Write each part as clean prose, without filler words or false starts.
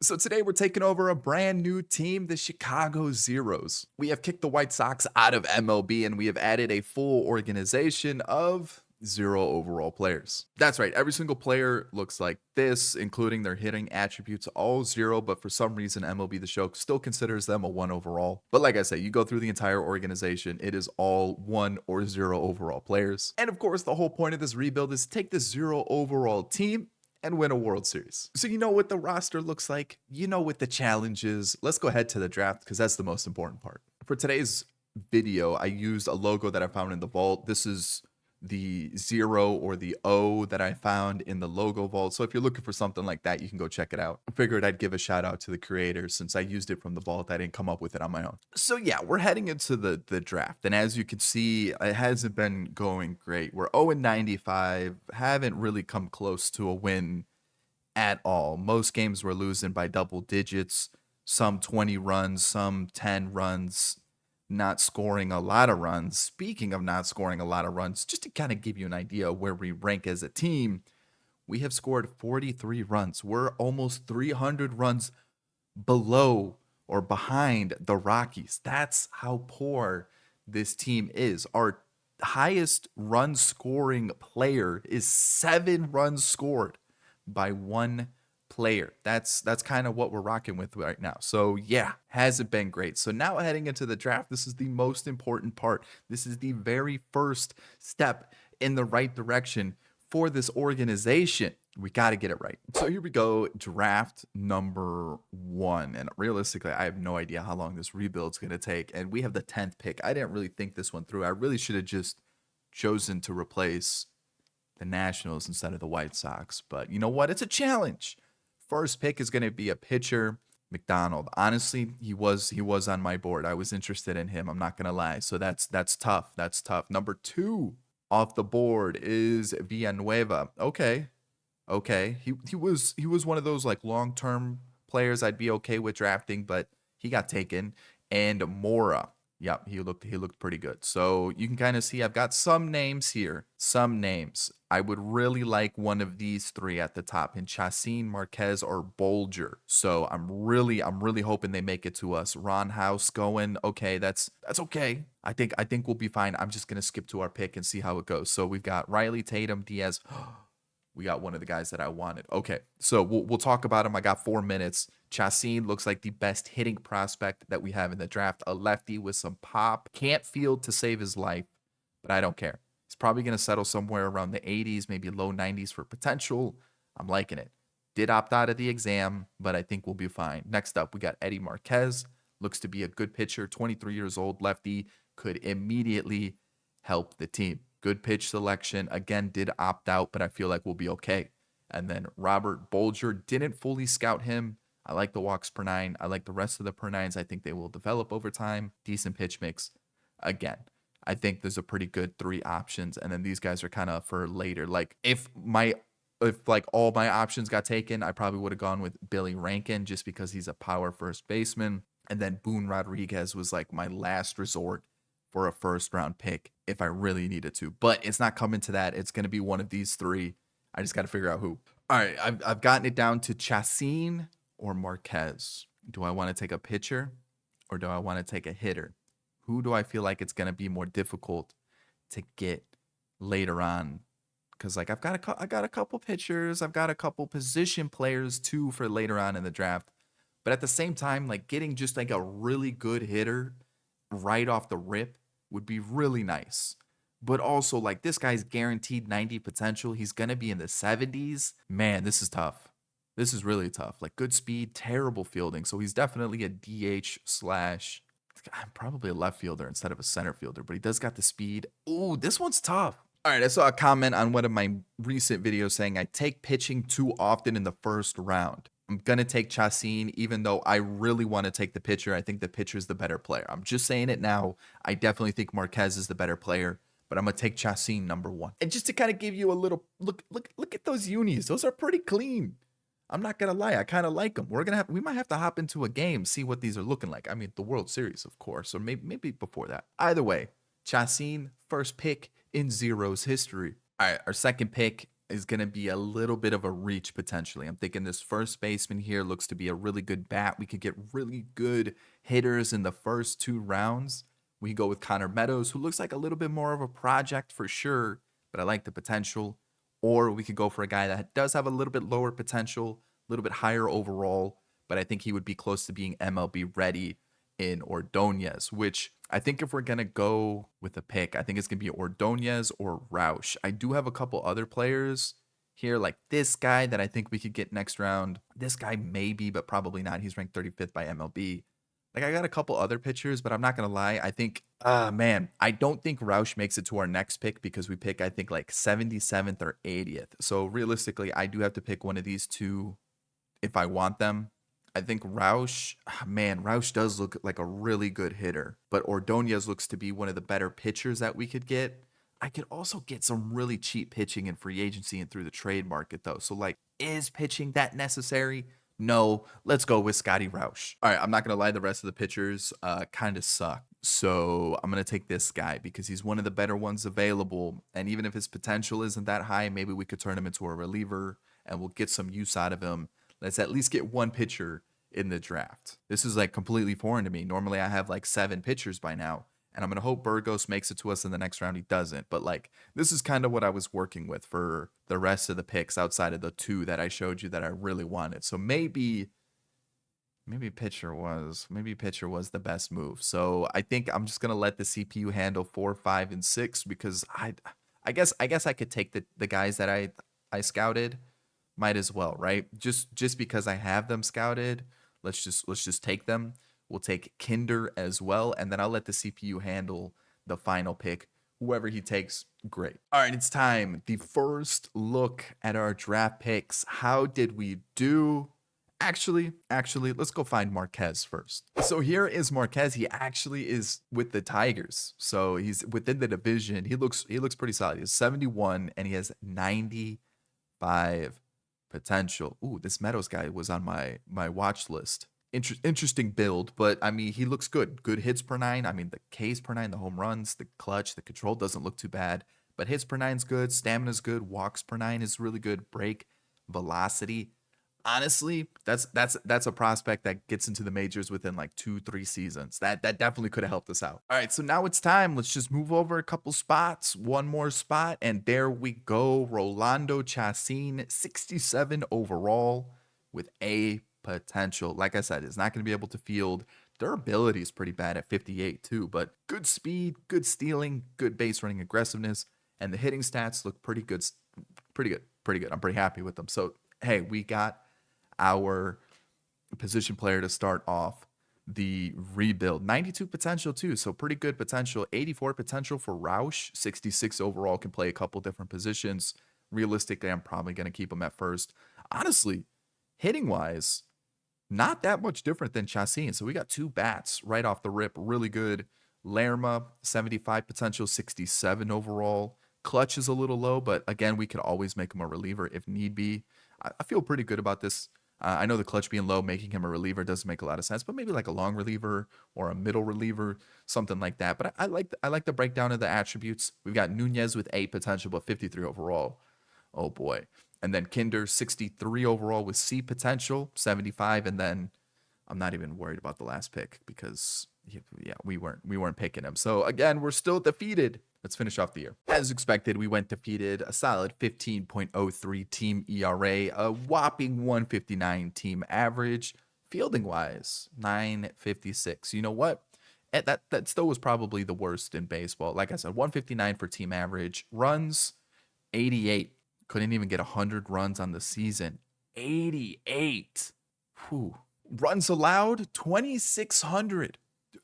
So today we're taking over a brand new team, the Chicago Zeros. We have kicked the White Sox out of MLB and we have added a full organization of zero overall players. That's right, every single player looks like this, including their hitting attributes, all zero, but for some reason MLB The Show still considers them a one overall. But like I say, you go through the entire organization, it is all one or zero overall players. And of course, the whole point of this rebuild is to take this zero overall team and win a World Series. So you know what the roster looks like, you know what the challenge is. Let's go ahead to the draft because that's the most important part. For today's video, I used a logo that I found in the vault. This is the zero or the O that I found in the logo vault. So if you're looking for something like that, you can go check it out. I figured I'd give a shout out to the creators since I used it from the vault. I didn't come up with it on my own. So yeah, we're heading into the draft. And as you can see, it hasn't been going great. We're 0-95, haven't really come close to a win at all. Most games we're losing by double digits, some 20 runs, some 10 runs, not scoring a lot of runs. Speaking of not scoring a lot of runs, just to kind of give you an idea of where we rank as a team, we have scored 43 runs. We're almost 300 runs below or behind the Rockies. That's how poor this team is. Our highest run scoring player is 7 runs scored by one player. That's kind of what we're rocking with right now. So yeah, hasn't been great. So now heading into the draft, this is the most important part. This is the very first step in the right direction for this organization. We got to get it right. So here we go, draft number 1. And realistically, I have no idea how long this rebuild's going to take. And we have the 10th pick. I didn't really think this one through. I really should have just chosen to replace the Nationals instead of the White Sox. But you know what? It's a challenge. First pick is going to be a pitcher, McDonald. Honestly, he was on my board. I was interested in him. I'm not going to lie. So that's tough. That's tough. Number 2 off the board is Villanueva. Okay. He was one of those like long-term players I'd be okay with drafting, but he got taken. And Mora. Yep, he looked pretty good. So you can kind of see I've got some names here. Some names. I would really like one of these 3 at the top, in Chacín, Marquez, or Bolger. So I'm really hoping they make it to us. Ron House going. Okay, that's okay. I think we'll be fine. I'm just gonna skip to our pick and see how it goes. So we've got Riley, Tatum, Diaz. We got one of the guys that I wanted. Okay, so we'll talk about him. I got 4 minutes. Chacín looks like the best hitting prospect that we have in the draft. A lefty with some pop. Can't field to save his life, but I don't care. He's probably going to settle somewhere around the 80s, maybe low 90s for potential. I'm liking it. Did opt out of the exam, but I think we'll be fine. Next up, we got Eddie Marquez. Looks to be a good pitcher, 23 years old, lefty. Could immediately help the team. Good pitch selection. Again, did opt out, but I feel like we'll be okay. And then Robert Bolger, didn't fully scout him. I like the walks per 9. I like the rest of the per 9s. I think they will develop over time. Decent pitch mix. Again, I think there's a pretty good 3 options. And then these guys are kind of for later. Like if like all my options got taken, I probably would have gone with Billy Rankin just because he's a power first baseman. And then Boone Rodriguez was like my last resort for a first round pick if I really needed to. But it's not coming to that. It's going to be one of these 3. I just got to figure out who. All right, I've gotten it down to Chacín or Marquez. Do I want to take a pitcher or do I want to take a hitter? Who do I feel like it's going to be more difficult to get later on? Because like I got a couple pitchers, I've got a couple position players too for later on in the draft. But at the same time, like getting just like a really good hitter right off the rip would be really nice. But also, like, this guy's guaranteed 90 potential. He's going to be in the 70s. Man, this is tough. This is really tough. Like, good speed, terrible fielding. So he's definitely a DH slash, I'm probably a left fielder instead of a center fielder, but he does got the speed. Ooh, this one's tough. All right, I saw a comment on one of my recent videos saying I take pitching too often in the first round. I'm going to take Chacín, even though I really want to take the pitcher. I think the pitcher is the better player. I'm just saying it now. I definitely think Marquez is the better player, but I'm going to take Chacín number 1. And just to kind of give you a little look at those unis. Those are pretty clean. I'm not going to lie. I kind of like them. We might have to hop into a game, see what these are looking like. I mean, the World Series, of course, or maybe before that. Either way, Chacín, first pick in Zero's history. All right, our second pick is going to be a little bit of a reach potentially. I'm thinking this first baseman here looks to be a really good bat. We could get really good hitters in the first 2 rounds. We could go with Connor Meadows, who looks like a little bit more of a project for sure, but I like the potential. Or we could go for a guy that does have a little bit lower potential, a little bit higher overall, but I think he would be close to being MLB ready in Ordonez, which I think if we're going to go with a pick, I think it's going to be Ordonez or Roush. I do have a couple other players here, like this guy that I think we could get next round. This guy maybe, but probably not. He's ranked 35th by MLB. Like, I got a couple other pitchers, but I'm not going to lie. I think, man, I don't think Roush makes it to our next pick because we pick, I think, like 77th or 80th. So realistically, I do have to pick one of these two if I want them. I think Roush, man, Roush does look like a really good hitter, but Ordonez looks to be one of the better pitchers that we could get. I could also get some really cheap pitching in free agency and through the trade market, though. So, like, is pitching that necessary? No. Let's go with Scotty Roush. All right, I'm not going to lie. The rest of the pitchers kind of suck. So I'm going to take this guy because he's one of the better ones available. And even if his potential isn't that high, maybe we could turn him into a reliever and we'll get some use out of him. Let's at least get one pitcher in the draft. This is like completely foreign to me. Normally I have like 7 pitchers by now, and I'm going to hope Burgos makes it to us in the next round. He doesn't, but like this is kind of what I was working with for the rest of the picks outside of the 2 that I showed you that I really wanted. So maybe pitcher was the best move. So I think I'm just going to let the CPU handle 4, 5, and 6 because I guess I could take the guys that I scouted. Might as well, right? Just because I have them scouted, let's just take them. We'll take Kinder as well, and then I'll let the CPU handle the final pick. Whoever he takes, great. All right, it's time. The first look at our draft picks. How did we do? Actually, let's go find Marquez first. So here is Marquez. He actually is with the Tigers. So he's within the division. He looks pretty solid. He has 71 and he has 95 potential. Ooh, this Meadows guy was on my watch list. Interesting build, but I mean, he looks good. Good hits per 9. I mean, the Ks per 9, the home runs, the clutch, the control doesn't look too bad. But hits per 9's good. Stamina's good. Walks per 9 is really good. Break, velocity. Honestly, that's a prospect that gets into the majors within like 2-3 seasons. That definitely could have helped us out. All right, so now it's time. Let's just move over a couple spots, one more spot, and there we go. Rolando Chacin, 67 overall with A potential. Like I said, it's not going to be able to field. Durability is pretty bad at 58 too, but good speed, good stealing, good base running aggressiveness, and the hitting stats look pretty good. I'm pretty happy with them. So hey, we got our position player to start off the rebuild. 92 potential too, so pretty good potential. 84 potential for Roush. 66 overall, can play a couple different positions. Realistically, I'm probably going to keep him at first. Honestly, hitting wise, not that much different than Chacin. So we got 2 bats right off the rip. Really good. Lerma, 75 potential, 67 overall. Clutch is a little low, but again, we could always make him a reliever if need be. I feel pretty good about this. I know the clutch being low, making him a reliever doesn't make a lot of sense, but maybe like a long reliever or a middle reliever, something like that. But I like the breakdown of the attributes. We've got Nunez with A potential, but 53 overall. Oh boy. And then Kinder, 63 overall with C potential, 75. And then I'm not even worried about the last pick because yeah, we weren't picking him. So again, we're still defeated. Let's finish off the year. As expected, we went defeated. A solid 15.03 team ERA, a whopping 159 team average. Fielding wise, 956. You know what? That still was probably the worst in baseball. Like I said, 159 for team average. Runs, 88. Couldn't even get 100 runs on the season. 88. Whew. Runs allowed, 2,600.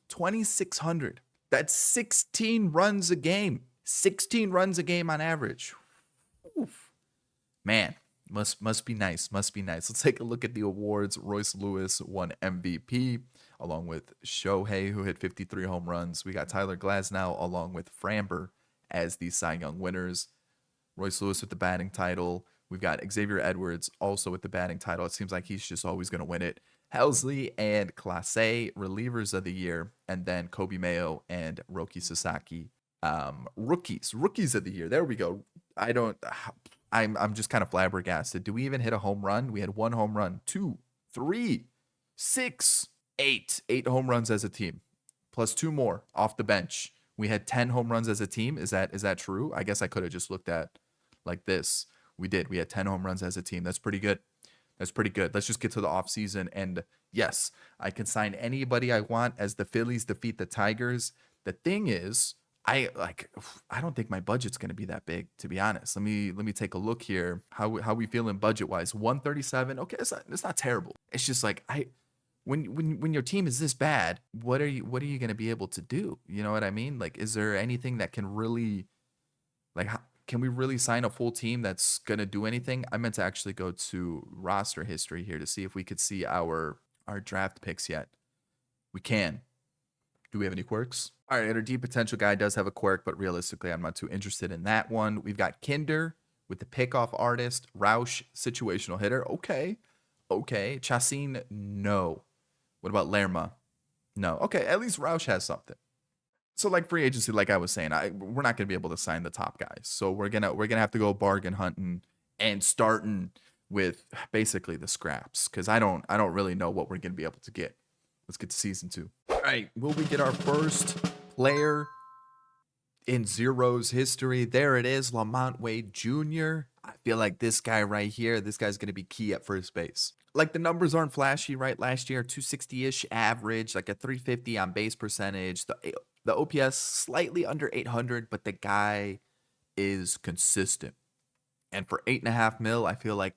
2,600. That's 16 runs a game. 16 runs a game on average. Oof. Man, must be nice. Must be nice. Let's take a look at the awards. Royce Lewis won MVP along with Shohei, who hit 53 home runs. We got Tyler Glasnow along with Framber as the Cy Young winners. Royce Lewis with the batting title. We've got Xavier Edwards also with the batting title. It seems like he's just always going to win it. Helsley and Clase, relievers of the year, and then Kobe Mayo and Roki Sasaki, rookies of the year. There we go. I'm just kind of flabbergasted. Do we even hit a home run? We had 1 home run, 2, 3, 6, 8. 8 home runs as a team, plus 2 more off the bench. We had 10 home runs as a team. Is that true? I guess I could have just looked at like this. We did. We had 10 home runs as a team. That's pretty good. That's pretty good. Let's just get to the offseason. And yes, I can sign anybody I want as the Phillies defeat the Tigers. The thing is, I don't think my budget's going to be that big, to be honest. Let me take a look here. How we feeling budget wise? 137. Okay, it's not terrible. It's just like when your team is this bad, what are you going to be able to do? You know what I mean? Like, is there anything that can really, like, can we really sign a full team that's going to do anything? I meant to actually go to roster history here to see if we could see our draft picks yet. We can. Do we have any quirks? All right, our deep potential guy does have a quirk, but realistically, I'm not too interested in that one. We've got Kinder with the pickoff artist, Roush, situational hitter. Okay. Chassin, no. What about Lerma? No. Okay, at least Roush has something. So like free agency, like I was saying, we're not gonna be able to sign the top guys. So we're gonna have to go bargain hunting and starting with basically the scraps, because I don't really know what we're gonna be able to get. Let's get to season 2. All right, will we get our first player in Zero's history? There it is, Lamont Wade Jr. I feel like this guy right here, this guy's going to be key at first base. Like, the numbers aren't flashy, right? Last year, 260-ish average, like a 350 on base percentage. The OPS slightly under 800, but the guy is consistent. And for $8.5 million, I feel like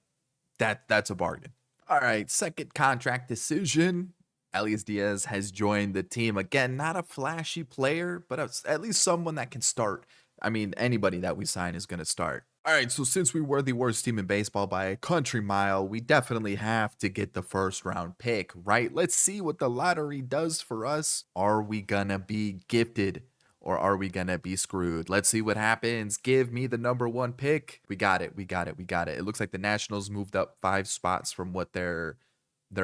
that's a bargain. All right, second contract decision. Elias Diaz has joined the team. Again, not a flashy player, but at least someone that can start. I mean, anybody that we sign is going to start. All right, so since we were the worst team in baseball by a country mile, we definitely have to get the first round pick, right? Let's see what the lottery does for us. Are we going to be gifted or are we going to be screwed? Let's see what happens. Give me the number 1 pick. We got it. It looks like the Nationals moved up 5 spots from what their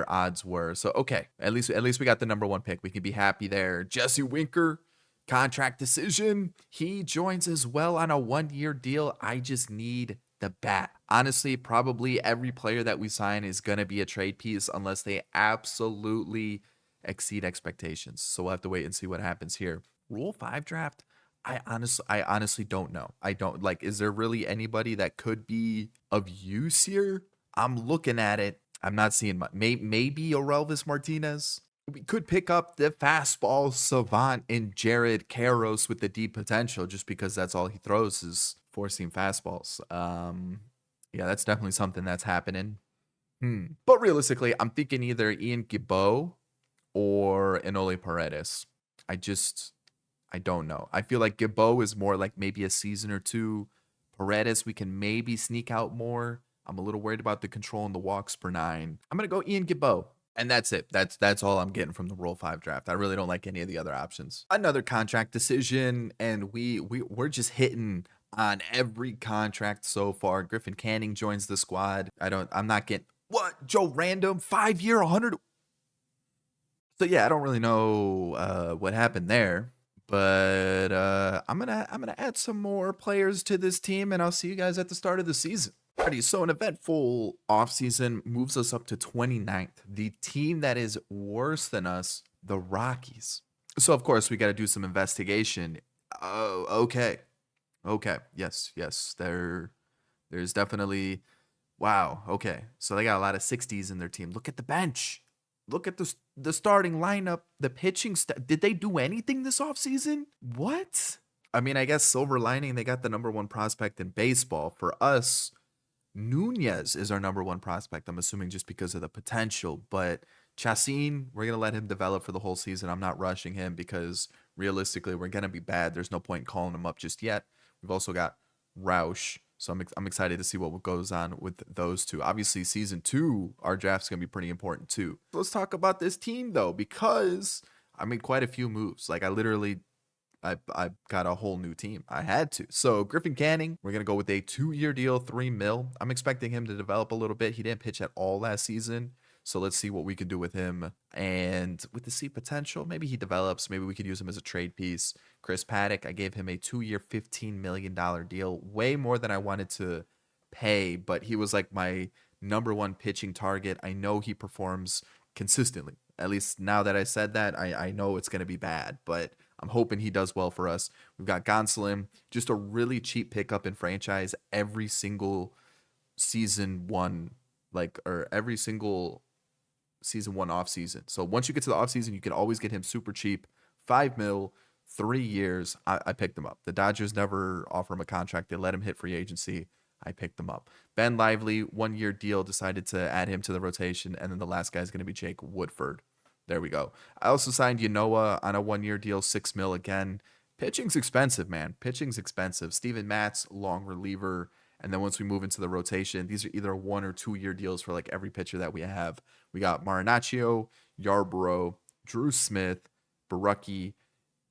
odds were. So, okay, at least we got the number 1 pick. We can be happy there. Jesse Winker, contract decision. He joins as well on a 1-year deal. I just need the bat. Honestly, probably every player that we sign is going to be a trade piece unless they absolutely exceed expectations. So we'll have to wait and see what happens here. Rule 5 draft. I honestly don't know. I don't like, is there really anybody that could be of use here? I'm looking at it. I'm not seeing much. Maybe Orelvis Martinez. We could pick up the fastball savant in Jared Karros with the deep potential, just because that's all he throws is 4-seam fastballs. Yeah, that's definitely something that's happening. But realistically, I'm thinking either Ian Gibaut or Enoli Paredes. I don't know. I feel like Gibaut is more like maybe a season or 2. Paredes, we can maybe sneak out more. I'm a little worried about the control and the walks per 9. I'm going to go Ian Gibaut. And that's it. That's all I'm getting from the Rule 5 draft. I really don't like any of the other options. Another contract decision, and we're just hitting on every contract so far. Griffin Canning joins the squad. I'm not getting what? Joe Random, 5-year, 100. So yeah, I don't really know what happened there. But I'm gonna add some more players to this team, and I'll see you guys at the start of the season. Alrighty, so an eventful offseason moves us up to 29th. The team that is worse than us, the Rockies. So of course we got to do some investigation. Oh, okay. Yes. There's definitely, wow. Okay, so they got a lot of 60s in their team. Look at the bench. Look at the starting lineup, the pitching did they do anything this offseason? What? I mean, I guess silver lining, they got the number 1 prospect in baseball. For us, Nunez is our number 1 prospect, I'm assuming just because of the potential. But Chassin, we're going to let him develop for the whole season. I'm not rushing him because realistically, we're going to be bad. There's no point in calling him up just yet. We've also got Roush. So I'm excited to see what goes on with those two. Obviously, season 2, our draft's going to be pretty important too. Let's talk about this team though, because I made quite a few moves. Like I got a whole new team. I had to. So Griffin Canning, we're going to go with a 2-year deal, $3 million. I'm expecting him to develop a little bit. He didn't pitch at all last season. So let's see what we can do with him. And with the C potential, maybe he develops. Maybe we could use him as a trade piece. Chris Paddock, I gave him a 2-year, $15 million deal. Way more than I wanted to pay, but he was like my number one pitching target. I know he performs consistently. At least now that I said that, I know it's going to be bad, but I'm hoping he does well for us. We've got Gonsolin, just a really cheap pickup in franchise every single season one, like, or every single season one off season. So once you get to the off season, you can always get him super cheap, 5 mil, 3 years. I picked him up. The Dodgers never offer him a contract. They let him hit free agency. I picked him up. Ben Lively, 1 year deal, decided to add him to the rotation. And then the last guy is going to be Jake Woodford. There we go. I also signed Yanoa on a 1 year deal, 6 mil again. Pitching's expensive, man. Pitching's expensive. Steven Matz, long reliever. And then once we move into the rotation, these are either 1 or 2 year deals for like every pitcher that we have. We got Marinaccio, Yarbrough, Drew Smith, Barucki,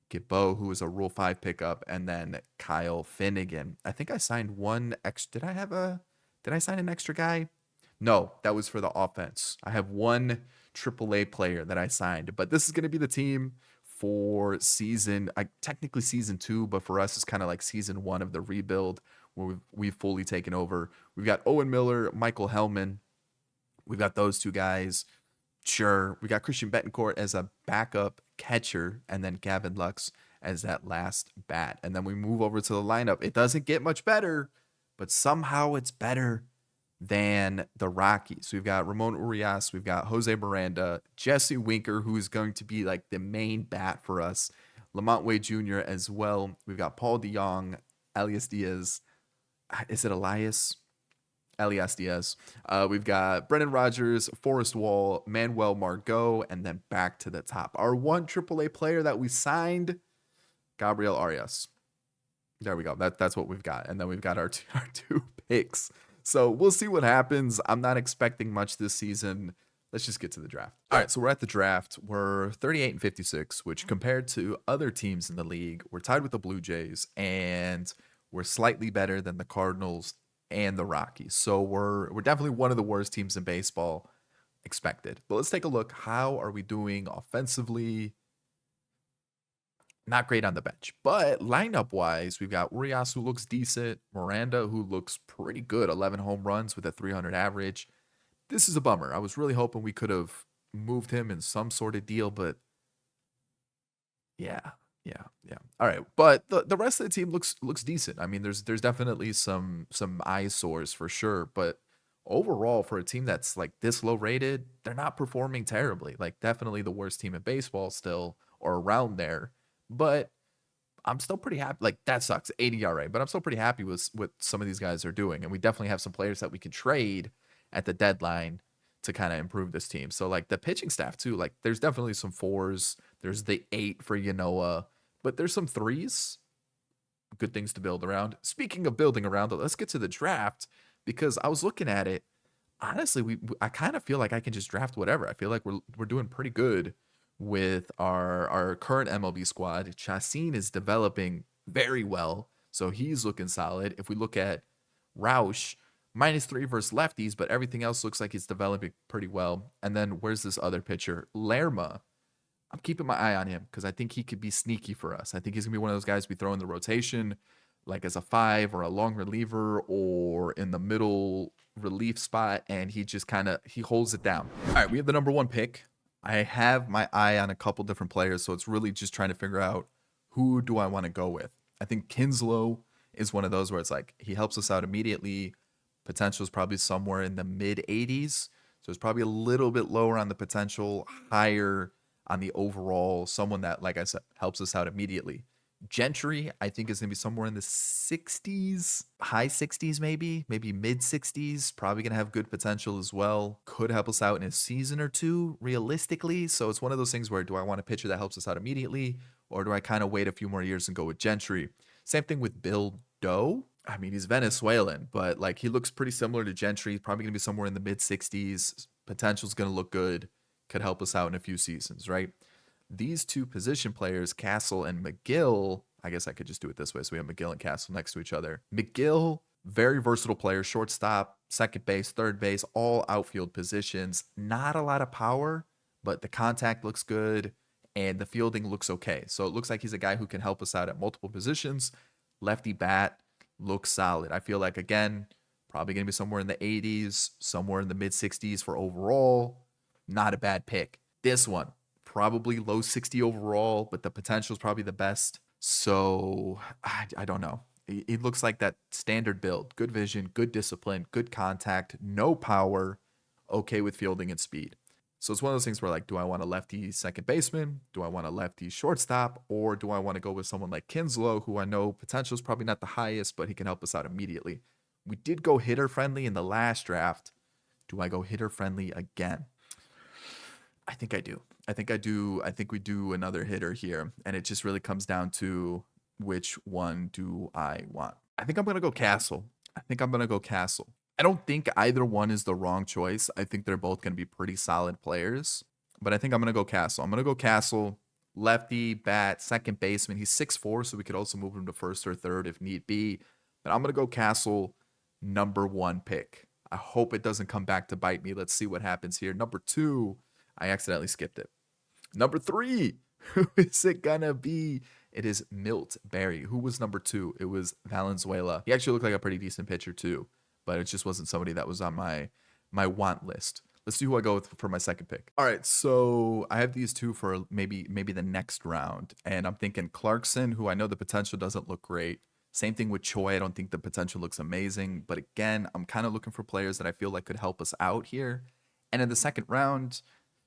Gibbo, who was a Rule 5 pickup, and then Kyle Finnegan. I think I signed one extra. Did I sign an extra guy? No, that was for the offense. I have one AAA player that I signed, but this is going to be the team for technically season 2, but for us it's kind of like season 1 of the rebuild where we've fully taken over. We've got Owen Miller, Michael Hellman. We've got those two guys. Sure. We got Christian Betancourt as a backup catcher, and then Gavin Lux as that last bat. And then we move over to the lineup. It doesn't get much better, but somehow it's better than the Rockies. We've got Ramon Urias, we've got Jose Miranda, Jesse Winker, who is going to be like the main bat for us, Lamont Wade Jr. as well. We've got Paul DeYoung, Elias Diaz. Is it Elias? Elias Diaz. We've got Brendan Rodgers, Forrest Wall, Manuel Margot, and then back to the top. Our one AAA player that we signed, Gabriel Arias. There we go. That's what we've got. And then we've got our two picks. So we'll see what happens. I'm not expecting much this season. Let's just get to the draft. All right, so we're at the draft. We're 38-56, which compared to other teams in the league, we're tied with the Blue Jays, and we're slightly better than the Cardinals and the Rockies. So we're definitely one of the worst teams in baseball expected. But let's take a look. How are we doing offensively? Not great on the bench, but lineup wise, we've got Urias, who looks decent, Miranda, who looks pretty good, 11 home runs with a 300 average. This is a bummer. I was really hoping we could have moved him in some sort of deal, but yeah. All right, but the rest of the team looks decent. I mean, there's definitely some eyesores for sure, but overall, for a team that's like this low rated, they're not performing terribly. Like, definitely the worst team in baseball still, or around there. But I'm still pretty happy. Like, that sucks, 80 ERA, but I'm still pretty happy with what some of these guys are doing. And we definitely have some players that we can trade at the deadline to kind of improve this team. So, like, the pitching staff, too, like, there's definitely some 4s. There's the 8 for Yanoa, but there's some 3s. Good things to build around. Speaking of building around, let's get to the draft, because I was looking at it. Honestly, I kind of feel like I can just draft whatever. I feel like we're doing pretty good with our current MLB squad. Chacin is developing very well, so he's looking solid. If we look at Roush, -3 versus lefties, but everything else looks like he's developing pretty well. And then where's this other pitcher? Lerma. I'm keeping my eye on him because I think he could be sneaky for us. I think he's going to be one of those guys we throw in the rotation, like as a 5 or a long reliever or in the middle relief spot, and he just he holds it down. All right, we have the number 1 pick. I have my eye on a couple different players, so it's really just trying to figure out who do I want to go with. I think Kinslow is one of those where it's like he helps us out immediately. Potential is probably somewhere in the mid 80s, so it's probably a little bit lower on the potential, higher on the overall. Someone that, like I said, helps us out immediately. Gentry, I think, is going to be somewhere in the 60s, high 60s, maybe mid 60s. Probably going to have good potential as well. Could help us out in a season or two, realistically. So it's one of those things where, do I want a pitcher that helps us out immediately, or do I kind of wait a few more years and go with Gentry? Same thing with Bill Doe. I mean, he's Venezuelan, but like he looks pretty similar to Gentry. Probably going to be somewhere in the mid 60s. Potential's going to look good. Could help us out in a few seasons, right? These two position players, Castle and McGill, I guess I could just do it this way. So we have McGill and Castle next to each other. McGill, very versatile player, shortstop, second base, third base, all outfield positions. Not a lot of power, but the contact looks good and the fielding looks okay. So it looks like he's a guy who can help us out at multiple positions. Lefty bat looks solid. I feel like, again, Probably going to be somewhere in the 80s, somewhere in the mid 60s for overall. Not a bad pick. This one, probably low 60 overall, but the potential is probably the best. So I don't know. It looks like that standard build. Good vision, good discipline, good contact, no power, okay with fielding and speed. So it's one of those things where, like, do I want a lefty second baseman? Do I want a lefty shortstop? Or do I want to go with someone like Kinslow, who I know potential is probably not the highest, but he can help us out immediately? We did go hitter friendly in the last draft. Do I go hitter friendly again? I think I do. I think I do. I think we do another hitter here. And it just really comes down to which one do I want? I think I'm going to go Castle. I think I'm going to go Castle. I don't think either one is the wrong choice. I think they're both going to be pretty solid players. But I think I'm going to go Castle. I'm going to go Castle. Lefty, bat, second baseman. He's 6'4", so we could also move him to first or third if need be. But I'm going to go Castle, number 1 pick. I hope it doesn't come back to bite me. Let's see what happens here. Number 2, I accidentally skipped it. Number 3, who is it gonna be? It is Milt Berry. Who was number 2? It was Valenzuela. He actually looked like a pretty decent pitcher too, but it just wasn't somebody that was on my want list. Let's see who I go with for my second pick. All right, so I have these two for maybe the next round, and I'm thinking Clarkson, who I know the potential doesn't look great. Same thing with Choi. I don't think the potential looks amazing, but again, I'm kind of looking for players that I feel like could help us out here. And in the second round,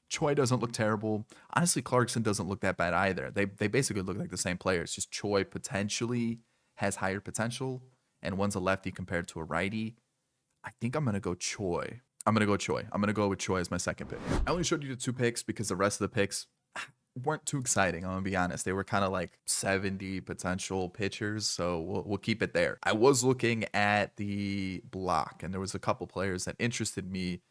Choi doesn't look terrible. Honestly, Clarkson doesn't look that bad either. They basically look like the same players. Just Choi potentially has higher potential, and one's a lefty compared to a righty. I think I'm gonna go Choi. I'm gonna go with Choi as my second pick. I only showed you the 2 picks because the rest of the picks weren't too exciting. I'm gonna be honest. They were kind of like 70 potential pitchers, so we'll keep it there. I was looking at the block, and there was a couple players that interested me.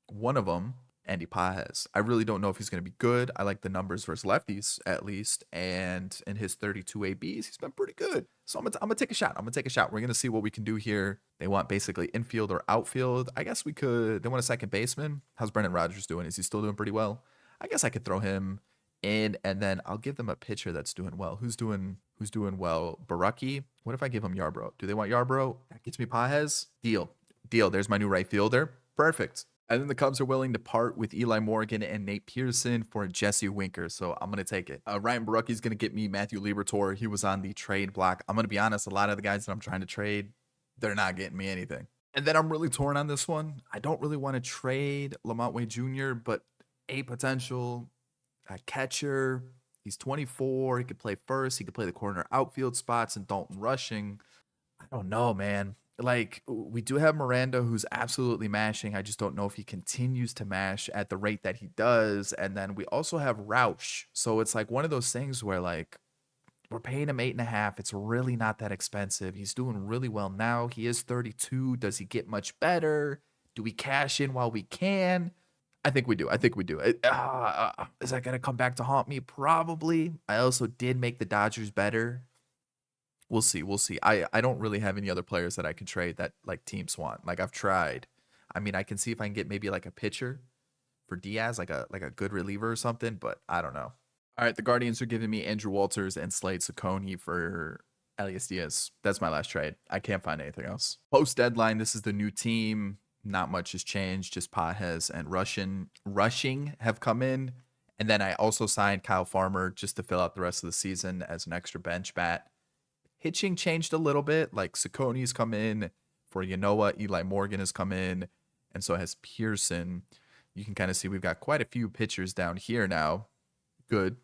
One of them, Andy Pages. I really don't know if he's going to be good. I like the numbers versus lefties at least, and in his 32 ABs, he's been pretty good. So I'm gonna take a shot. We're gonna see what we can do here. They want basically infield or outfield. I guess we could. They want a second baseman. How's Brendan Rodgers doing? Is he still doing pretty well? I guess I could throw him in, and then I'll give them a pitcher that's doing well. Who's doing well? Baraki. What if I give him Yarbrough? Do they want Yarbrough? That gets me Pages. Deal. There's my new right fielder. Perfect. And then the Cubs are willing to part with Eli Morgan and Nate Pearson for Jesse Winker. So I'm going to take it. Ryan Barucki's going to get me Matthew Liberatore. He was on the trade block. I'm going to be honest. A lot of the guys that I'm trying to trade, they're not getting me anything. And then I'm really torn on this one. I don't really want to trade Lamont Wade Jr., but a potential catcher. He's 24. He could play first. He could play the corner outfield spots and Dalton Rushing. I don't know, man. Like, we do have Miranda, who's absolutely mashing. I just don't know if he continues to mash at the rate that he does. And then we also have Roush. So it's like one of those things where, like, we're paying him 8.5. It's really not that expensive. He's doing really well now. He is 32. Does he get much better? Do we cash in while we can? I think we do. Is that going to come back to haunt me? Probably. I also did make the Dodgers better. We'll see. I don't really have any other players that I can trade that like teams want. Like, I've tried. I mean, I can see if I can get maybe like a pitcher for Diaz, like a good reliever or something, but I don't know. All right, the Guardians are giving me Andrew Walters and Slade Ciccone for Elias Diaz. That's my last trade. I can't find anything else. Post deadline, this is the new team. Not much has changed. Just Pages and Rushing have come in. And then I also signed Kyle Farmer just to fill out the rest of the season as an extra bench bat. Hitching changed a little bit. Like, Siccone's come in for Yanoa. Eli Morgan has come in. And so has Pearson. You can kind of see we've got quite a few pitchers down here now. Good.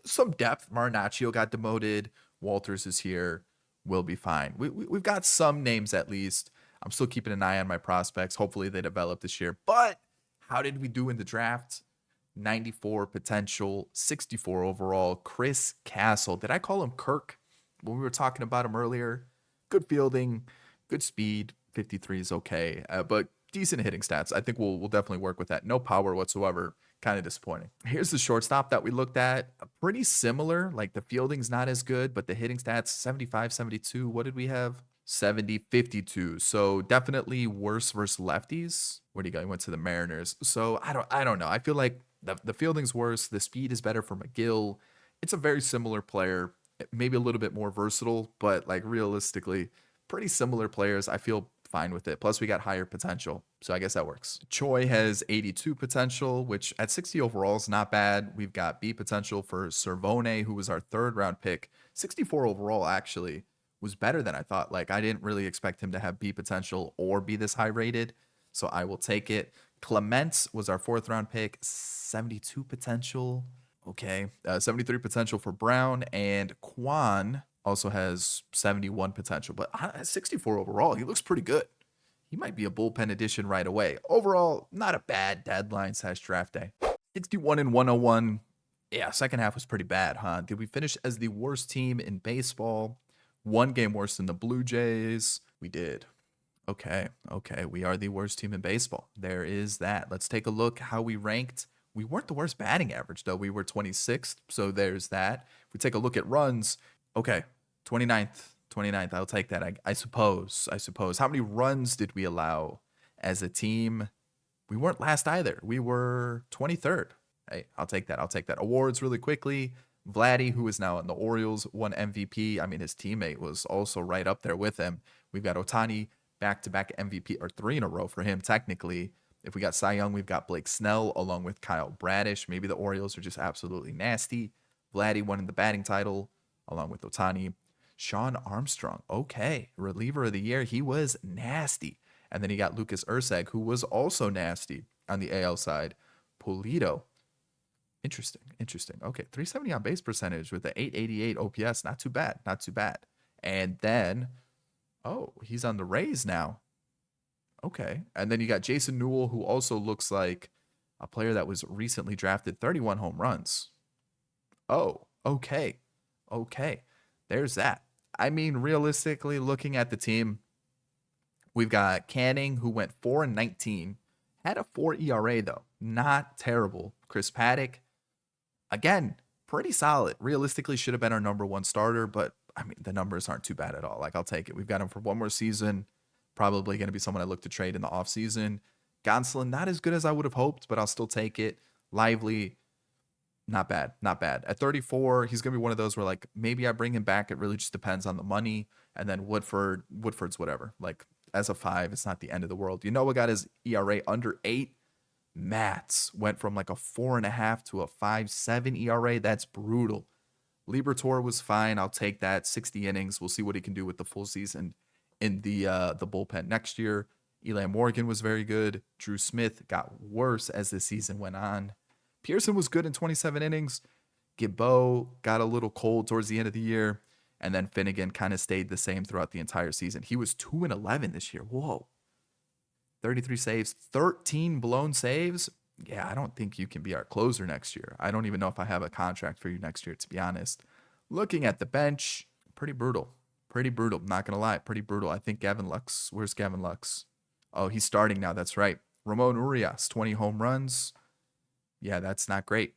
Some depth. Marinaccio got demoted. Walters is here. We'll be fine. We've got some names at least. I'm still keeping an eye on my prospects. Hopefully they develop this year. But how did we do in the draft? 94 potential, 64 overall. Chris Castle. Did I call him Kirk when we were talking about him earlier? Good fielding, good speed. 53 is okay, but decent hitting stats. I think we'll definitely work with that. No power whatsoever. Kind of disappointing. Here's the shortstop that we looked at. Pretty similar. Like, the fielding's not as good, but the hitting stats 75, 72. What did we have? 70, 52. So definitely worse versus lefties. Where do you go? He went to the Mariners. So I don't know. I feel like the fielding's worse. The speed is better for McGill. It's a very similar player. Maybe a little bit more versatile, but like realistically, pretty similar players. I feel fine with it. Plus, we got higher potential, so I guess that works. Choi has 82 potential, which at 60 overall is not bad. We've got B potential for Servone, who was our 3rd round pick. 64 overall actually was better than I thought. Like, I didn't really expect him to have B potential or be this high rated, so I will take it. Clement was our 4th round pick, 72 potential. Okay, 73 potential for Brown, and Quan also has 71 potential, but 64 overall. He looks pretty good. He might be a bullpen addition right away. Overall, not a bad deadline / draft day. 61 and 101. Yeah, second half was pretty bad, huh? Did we finish as the worst team in baseball? 1 game worse than the Blue Jays. We did. Okay, we are the worst team in baseball. There is that. Let's take a look how we ranked. We weren't the worst batting average, though. We were 26th, so there's that. If we take a look at runs, okay, 29th. I'll take that. I suppose. How many runs did we allow as a team? We weren't last either. We were 23rd. Hey, I'll take that. Awards really quickly. Vladdy, who is now in the Orioles, won MVP. I mean, his teammate was also right up there with him. We've got Ohtani, back-to-back MVP, or 3 in a row for him, technically. If we got Cy Young, we've got Blake Snell along with Kyle Bradish. Maybe the Orioles are just absolutely nasty. Vladdy won the batting title along with Ohtani. Sean Armstrong, okay, reliever of the year. He was nasty. And then you got Lucas Ursag, who was also nasty on the AL side. Pulido, interesting. Okay, 370 on base percentage with the 888 OPS. Not too bad. And then, oh, he's on the Rays now. Okay. And then you got Jason Newell, who also looks like a player that was recently drafted, 31 home runs. Oh, okay. There's that. I mean, realistically, looking at the team, we've got Canning, who went 4-19, had a 4 ERA, though. Not terrible. Chris Paddock, again, pretty solid. Realistically, should have been our number 1 starter, but I mean, the numbers aren't too bad at all. Like, I'll take it. We've got him for 1 more season. Probably going to be someone I look to trade in the offseason. Gonsolin, not as good as I would have hoped, but I'll still take it. Lively, not bad. At 34, he's going to be one of those where, like, maybe I bring him back. It really just depends on the money. And then Woodford's whatever. Like, as a 5, it's not the end of the world. You know what got his ERA under 8? Matz went from like a 4.5 to a 5.7 ERA. That's brutal. Liberatore was fine. I'll take that. 60 innings. We'll see what he can do with the full season in the bullpen next year. Eli Morgan was very good. Drew Smith got worse as the season went on. Pearson was good in 27 innings. Gibbo got a little cold towards the end of the year. And then Finnegan kind of stayed the same throughout the entire season. He was 2-11 this year. Whoa. 33 saves, 13 blown saves. Yeah, I don't think you can be our closer next year. I don't even know if I have a contract for you next year, to be honest. Looking at the bench, pretty brutal. Not going to lie, pretty brutal. I think Gavin Lux. Where's Gavin Lux? Oh, he's starting now. That's right. Ramon Urias, 20 home runs. Yeah, that's not great.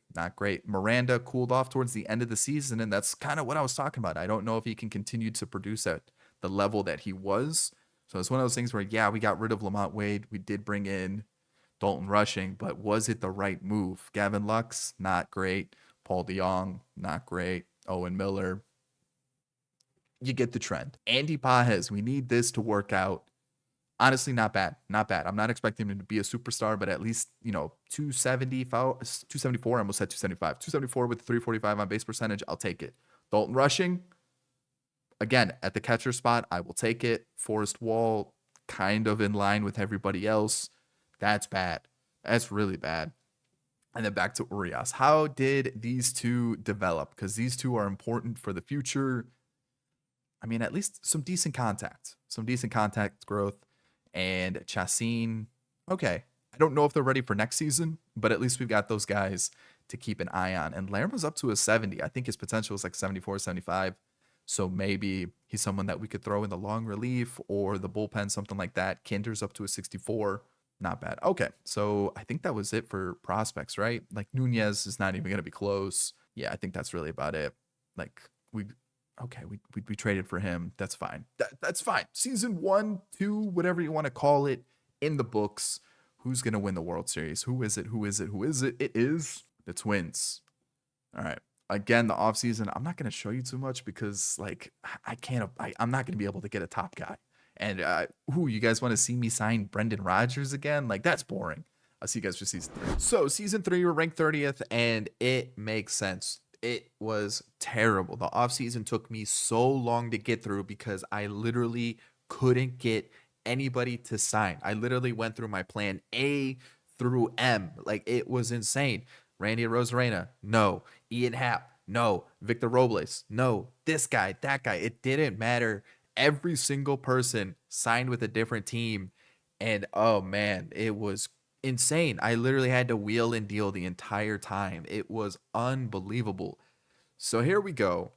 Miranda cooled off towards the end of the season, and that's kind of what I was talking about. I don't know if he can continue to produce at the level that he was. So it's one of those things where, yeah, we got rid of Lamont Wade. We did bring in Dalton Rushing, but was it the right move? Gavin Lux, not great. Paul DeYoung, not great. Owen Miller. You get the trend. Andy Pages, we need this to work out. Honestly, not bad. I'm not expecting him to be a superstar, but at least, 274, I almost said 275. 274 with 345 on base percentage, I'll take it. Dalton Rushing, again, at the catcher spot, I will take it. Forrest Wall, kind of in line with everybody else. That's bad. That's really bad. And then back to Urias. How did these two develop? Because these two are important for the future. I mean, at least some decent contact growth. And Chacin, okay. I don't know if they're ready for next season, but at least we've got those guys to keep an eye on. And Lerma's up to a 70. I think his potential is like 74, 75. So maybe he's someone that we could throw in the long relief or the bullpen, something like that. Kinder's up to a 64. Not bad. Okay, so I think that was it for prospects, right? Like Nunez is not even going to be close. Yeah, I think that's really about it. Like we traded for him. That's fine. That's fine. Season 1, 2, whatever you want to call it, in the books. Who's going to win the World Series? Who is it? It is the Twins. All right. Again, the offseason, I'm not going to show you too much because, like, I'm not going to be able to get a top guy. And you guys want to see me sign Brendan Rodgers again? Like, that's boring. I'll see you guys for season 3. So season 3, we're ranked 30th, and it makes sense. It was terrible. The offseason took me so long to get through because I literally couldn't get anybody to sign. I literally went through my plan A through M. Like, it was insane. Randy Rosarena, no. Ian Happ, no. Victor Robles, no. This guy, that guy. It didn't matter. Every single person signed with a different team. And oh man, it was insane. I literally had to wheel and deal the entire time. It was unbelievable. So here we go.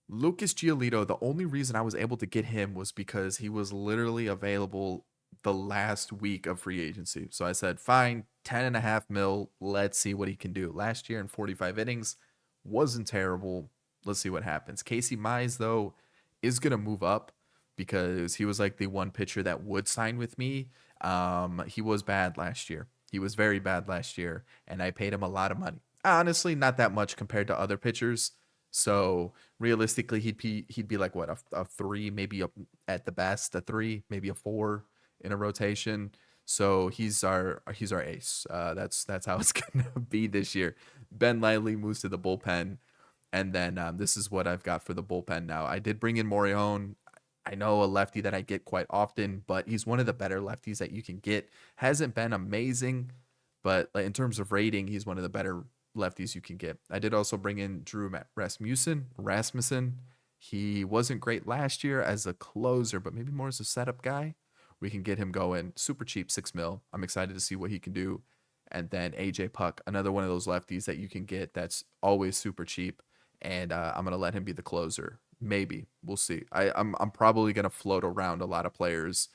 Lucas Giolito, the only reason I was able to get him was because he was literally available the last week of free agency. So I said, fine, 10.5 mil. Let's see what he can do. Last year in 45 innings, wasn't terrible. Let's see what happens. Casey Mize, though, is going to move up because he was like the one pitcher that would sign with me. He was bad last year. He was very bad last year, and I paid him a lot of money. Honestly, not that much compared to other pitchers. So realistically, he'd be like what, a 3, maybe at the best a 3, maybe a 4 in a rotation. So he's our ace. That's how it's gonna be this year. Ben Lively moves to the bullpen, and then this is what I've got for the bullpen now. I did bring in Morion. I know a lefty that I get quite often, but he's one of the better lefties that you can get. Hasn't been amazing, but in terms of rating, he's one of the better lefties you can get. I did also bring in Drew Rasmussen. He wasn't great last year as a closer, but maybe more as a setup guy. We can get him going super cheap, 6 mil. I'm excited to see what he can do. And then AJ Puck, another one of those lefties that you can get that's always super cheap. And I'm gonna let him be the closer. Maybe we'll see. I'm probably gonna float around a lot of players,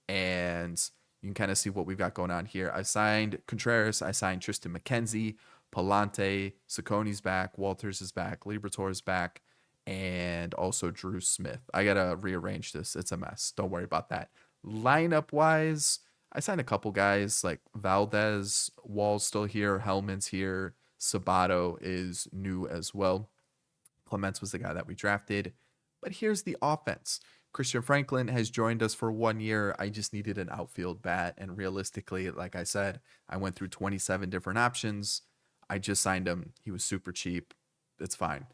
and you can kind of see what we've got going on here. I signed Contreras. I signed Tristan McKenzie. Palante, Sacconi's back, Walters is back, Liberatore is back, and also Drew Smith. I gotta rearrange this. It's a mess. Don't worry about that. Lineup wise, I signed a couple guys like Valdez, Wall's still here, Hellman's here, Sabato is new as well. Clements was the guy that we drafted. But here's the offense. Christian Franklin has joined us for 1 year. I just needed an outfield bat. And realistically, like I said, I went through 27 different options. I just signed him. He was super cheap. It's fine.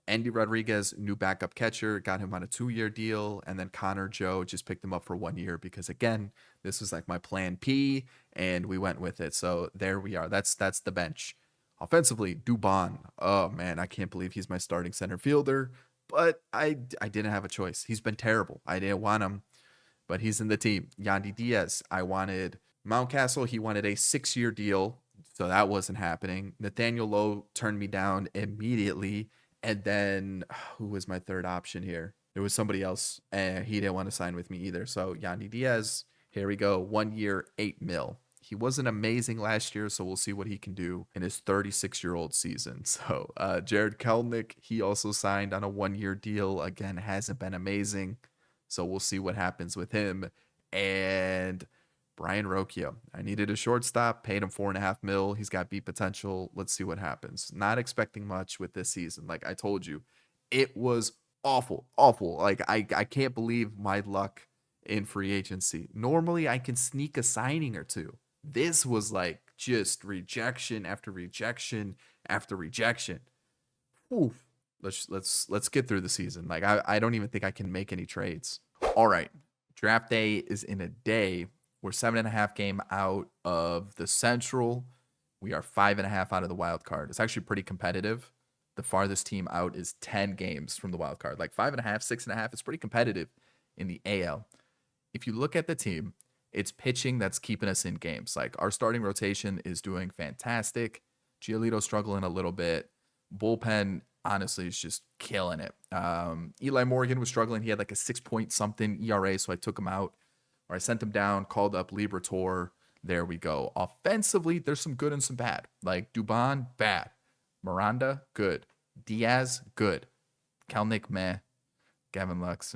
Andy Rodriguez, new backup catcher, got him on a 2-year deal. And then Connor Joe just picked him up for 1 year because, again, this was like my plan P, and we went with it. So there we are. That's the bench. Offensively, Dubon. Oh, man, I can't believe he's my starting center fielder. But I didn't have a choice. He's been terrible. I didn't want him, but he's in the team. Yandy Diaz. I wanted Mountcastle. He wanted a 6-year deal, so that wasn't happening. Nathaniel Lowe turned me down immediately. And then, who was my third option here? There was somebody else, and he didn't want to sign with me either. So Yandy Diaz, here we go. 1 year, 8 mil. He wasn't amazing last year, so we'll see what he can do in his 36-year-old season. So Jared Kelnick, he also signed on a 1-year deal. Again, hasn't been amazing, so we'll see what happens with him. And Brian Rocchio, I needed a shortstop, paid him 4.5 mil. He's got beat potential. Let's see what happens. Not expecting much with this season. Like I told you, it was awful. Like I can't believe my luck in free agency. Normally I can sneak a signing or two. This was like just rejection after rejection after rejection. Oof. Let's get through the season. Like I don't even think I can make any trades. All right. Draft day is in a day. We're 7.5 game out of the Central. We are 5.5 out of the wild card. It's actually pretty competitive. The farthest team out is 10 games from the wild card. Like 5.5, 6.5. It's pretty competitive in the AL. If you look at the team, it's pitching that's keeping us in games. Like our starting rotation is doing fantastic. Giolito struggling a little bit. Bullpen, honestly, is just killing it. Eli Morgan was struggling. He had like a 6 point something ERA, so I took him out. Or I sent him down, called up Liberatore. There we go. Offensively, there's some good and some bad. Like Dubon, bad. Miranda, good. Diaz, good. Kelnick, meh. Gavin Lux,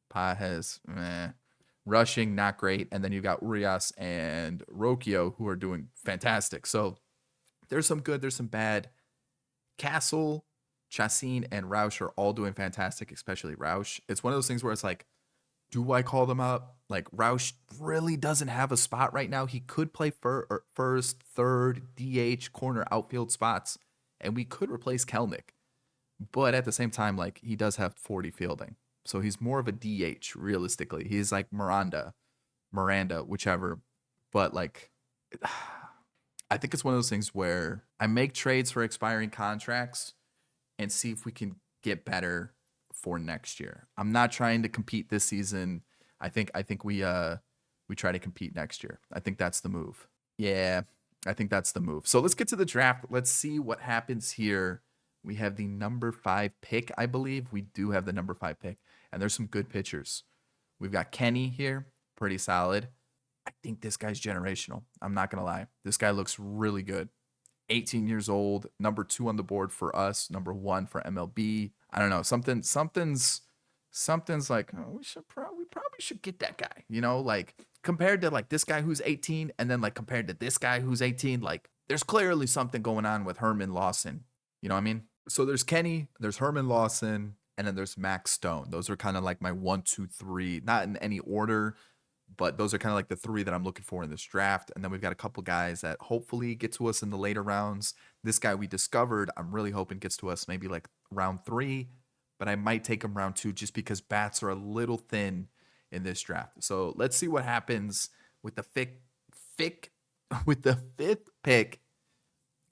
Pages, meh. Rushing, not great. And then you've got Urias and Rocchio, who are doing fantastic. So there's some good, there's some bad. Castle, Chacin, and Roush are all doing fantastic, especially Roush. It's one of those things where it's like, Do I call them up? Like Roush really doesn't have a spot right now. He could play first, third, DH, corner, outfield spots, and we could replace Kelnick. But at the same time, like he does have 40 fielding, so he's more of a DH realistically. He's like Miranda, whichever. But like, I think it's one of those things where I make trades for expiring contracts and see if we can get better for next year. I'm not trying to compete this season. I think we try to compete next year. I think that's the move. Yeah, I think that's the move. So let's get to the draft. Let's see what happens here. We have the number 5 pick, I believe. We do have the number 5 pick, and there's some good pitchers. We've got Kenny here, pretty solid. I think this guy's generational. I'm not gonna lie. This guy looks really good. 18 years old, number 2 on the board for us, number 1 for MLB. I don't know, something's like, oh, we probably should get that guy. You know, like compared to like this guy who's 18, and then like compared to this guy who's 18, like there's clearly something going on with Herman Lawson. You know what I mean? So there's Kenny, there's Herman Lawson, and then there's Max Stone. Those are kind of like my 1, 2, 3, not in any order, but those are kind of like the 3 that I'm looking for in this draft. And then we've got a couple guys that hopefully get to us in the later rounds. This guy we discovered, I'm really hoping gets to us maybe like round 3, but I might take him round 2 just because bats are a little thin in this draft. So let's see what happens with the with the 5th pick.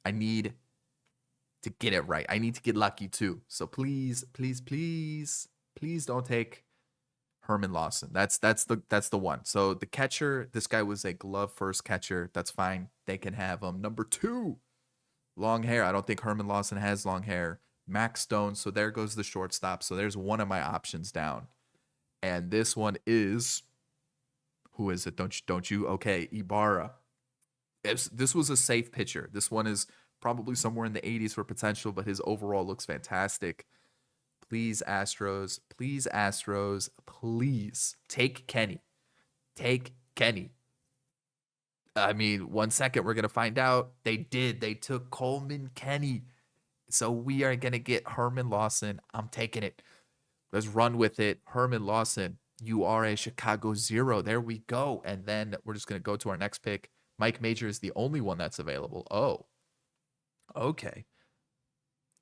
I need to get it right. I need to get lucky too. So please, please, please, please don't take Herman Lawson. That's the one. So the catcher, this guy was a glove first catcher. That's fine. They can have him. Number 2, long hair. I don't think Herman Lawson has long hair. Max Stone. So there goes the shortstop. So there's one of my options down. And this one is, who is it? Don't you? Okay, Ibarra. This was a safe pitcher. This one is probably somewhere in the 80s for potential, but his overall looks fantastic. Please, Astros. Please, Astros. Please take Kenny. Take Kenny. I mean, 1 second, we're going to find out. They did. They took Coleman Kenny. So we are going to get Herman Lawson. I'm taking it. Let's run with it. Herman Lawson, you are a Chicago Zero. There we go. And then we're just going to go to our next pick. Mike Major is the only one that's available. Oh, okay.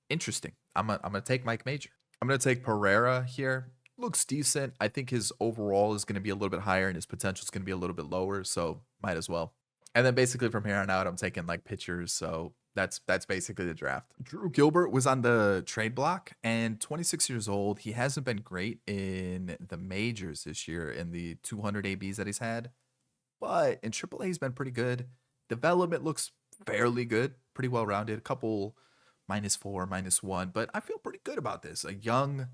Interesting. I'm gonna take Mike Major. I'm gonna take Pereira here. Looks decent. I think his overall is gonna be a little bit higher and his potential is gonna be a little bit lower, so might as well. And then basically from here on out, I'm taking like pitchers. So that's basically the draft. Drew Gilbert was on the trade block and 26 years old. He hasn't been great in the majors this year in the 200 ABs that he's had, but in AAA he's been pretty good. Development looks fairly good, pretty well rounded. A couple -4, -1, but I feel pretty good about this. A young,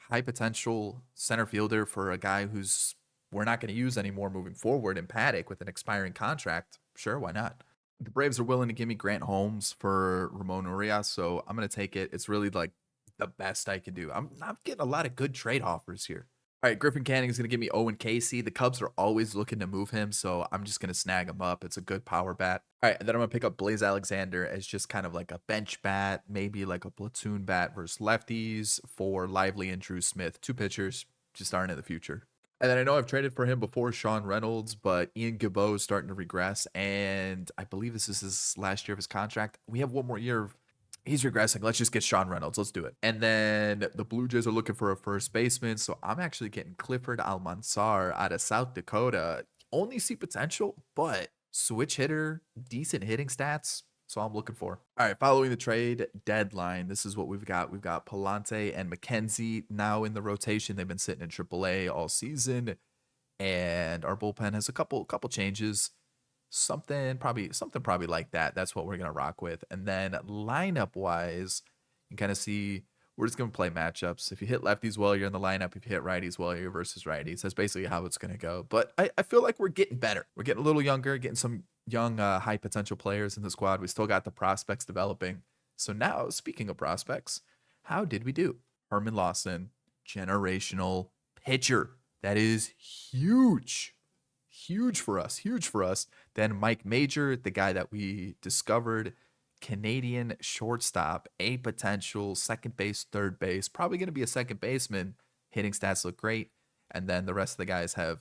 high potential center fielder for a guy who's we're not going to use anymore moving forward in Paddock with an expiring contract. Sure, why not? The Braves are willing to give me Grant Holmes for Ramon Urias, so I'm going to take it. It's really like the best I can do. I'm getting a lot of good trade offers here. All right, Griffin Canning is going to give me Owen Casey. The Cubs are always looking to move him, so I'm just going to snag him up. It's a good power bat. All right, and then I'm going to pick up Blaze Alexander as just kind of like a bench bat, maybe like a platoon bat versus lefties for Lively and Drew Smith. 2 pitchers just aren't in the future. And then I know I've traded for him before, Sean Reynolds, but Ian Gilbeau is starting to regress, and I believe this is his last year of his contract. We have one more year of he's regressing. Let's just get Sean Reynolds. Let's do it. And then the Blue Jays are looking for a first baseman. So I'm actually getting Clifford Almanzar out of South Dakota. Only see potential, but switch hitter, decent hitting stats. So I'm looking for. All right, following the trade deadline, this is what we've got. We've got Palante and McKenzie now in the rotation. They've been sitting in AAA all season. And our bullpen has a couple changes. Something probably like that. That's what we're gonna rock with. And then lineup wise, you kind of see we're just gonna play matchups. If you hit lefties well, you're in the lineup. If you hit righties well, you're versus righties. That's basically how it's gonna go. But I feel like we're getting better. We're getting a little younger, getting some young high potential players in the squad. We still got the prospects developing. So now, speaking of prospects, how did we do? Herman Lawson, generational pitcher. That is huge. Huge for us. Then Mike Major, the guy that we discovered, Canadian shortstop, a potential second base, third base, probably going to be a second baseman. Hitting stats look great. And then the rest of the guys have,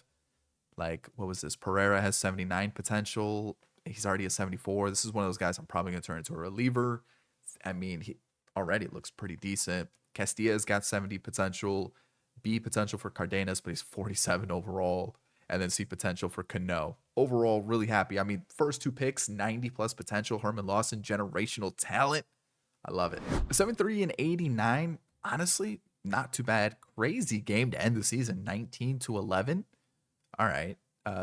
like, what was this? Pereira has 79 potential. He's already a 74. This is one of those guys I'm probably going to turn into a reliever. I mean, he already looks pretty decent. Castilla's got 70 potential, B potential for Cardenas, but he's 47 overall. And then C potential for Cano. Overall, really happy. I mean, first two picks, 90 plus potential. Herman Lawson, generational talent. I love it. 73 and 89, honestly, not too bad. Crazy game to end the season, 19-11. All right.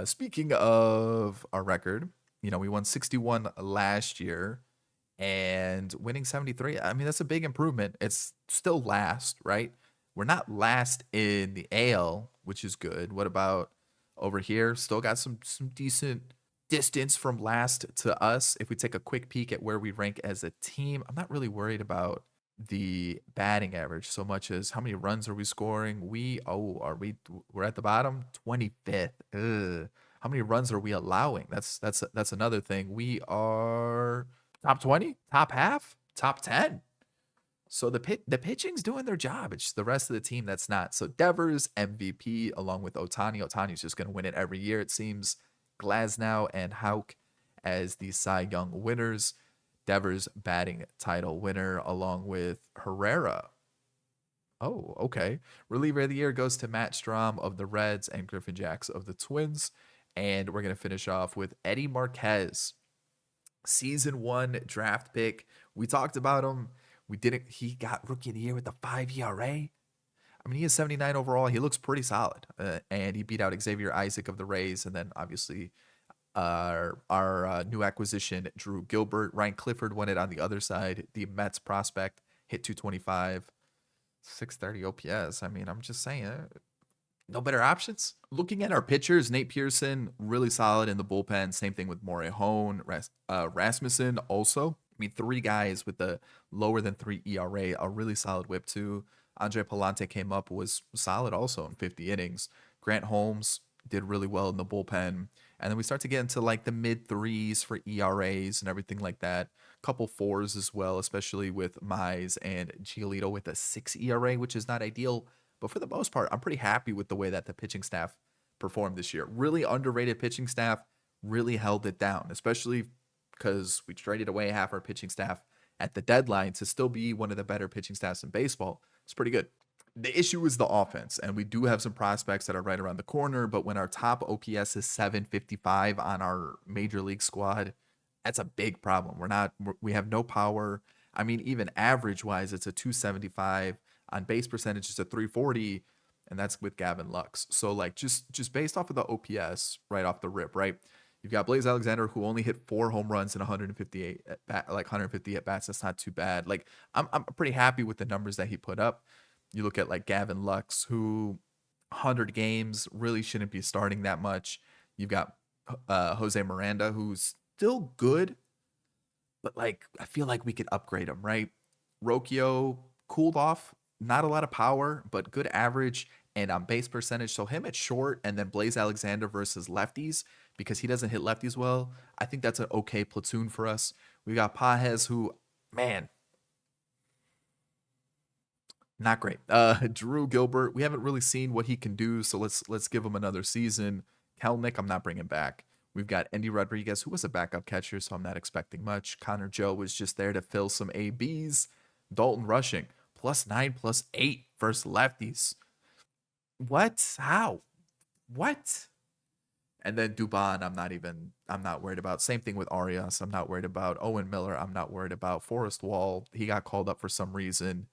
Speaking of our record, we won 61 last year and winning 73. I mean, that's a big improvement. It's still last, right? We're not last in the AL, which is good. What about over here? Still got some decent distance from last to us. If we take a quick peek at where we rank as a team, I'm not really worried about the batting average so much as how many runs are we scoring. We're at the bottom, 25th. Ugh. How many runs are we allowing? That's another thing. We are top 20, top half, top 10. So the pitching's doing their job. It's just the rest of the team that's not. So Devers MVP along with Ohtani. Ohtani's just going to win it every year, it seems. Glasnow and Houck as the Cy Young winners. Devers batting title winner along with Herrera. Oh, okay. Reliever of the year goes to Matt Strahm of the Reds and Griffin Jacks of the Twins. And we're going to finish off with Eddie Marquez, season 1 draft pick. We talked about him. He got rookie of the year with the 5 ERA. I mean, he is 79 overall. He looks pretty solid. And he beat out Xavier Isaac of the Rays. And then obviously our new acquisition, Drew Gilbert. Ryan Clifford won it on the other side. The Mets prospect hit 225, 630 OPS. I mean, I'm just saying, no better options. Looking at our pitchers, Nate Pearson, really solid in the bullpen. Same thing with Morehone, Rasmussen also. I mean, 3 guys with the lower than 3 ERA, a really solid whip too. Andre Palante came up, was solid also in 50 innings. Grant Holmes did really well in the bullpen. And then we start to get into like the mid 3s for ERAs and everything like that. Couple 4s as well, especially with Mize and Giolito with a 6 ERA, which is not ideal. But for the most part, I'm pretty happy with the way that the pitching staff performed this year. Really underrated pitching staff, really held it down, especially because we traded away half our pitching staff at the deadline to still be one of the better pitching staffs in baseball. It's pretty good. The issue is the offense, and we do have some prospects that are right around the corner, but when our top OPS is 755 on our major league squad, that's a big problem. We have no power. I mean, even average wise, it's a 275. On base percentage, it's a 340, and that's with Gavin Lux. So like just based off of the OPS right off the rip, right? You've got Blaze Alexander, who only hit 4 home runs in 158 150 at bats. That's not too bad. Like I'm pretty happy with the numbers that he put up. You look at like Gavin Lux, who 100 games really shouldn't be starting that much. You've got Jose Miranda, who's still good, but like I feel like we could upgrade him, right? Rocchio cooled off, not a lot of power, but good average and on base percentage. So him at short, and then Blaze Alexander versus lefties, because he doesn't hit lefties well. I think that's an okay platoon for us. We got Pages, who, man, not great. Drew Gilbert, we haven't really seen what he can do, so let's give him another season. Kelnick, I'm not bringing back. We've got Andy Rodriguez, who was a backup catcher, so I'm not expecting much. Connor Joe was just there to fill some ABs. Dalton Rushing, +9, +8 versus lefties. What? How? What? And then Dubon, I'm not worried about. Same thing with Arias. I'm not worried about Owen Miller. I'm not worried about Forrest Wall. He got called up for some reason.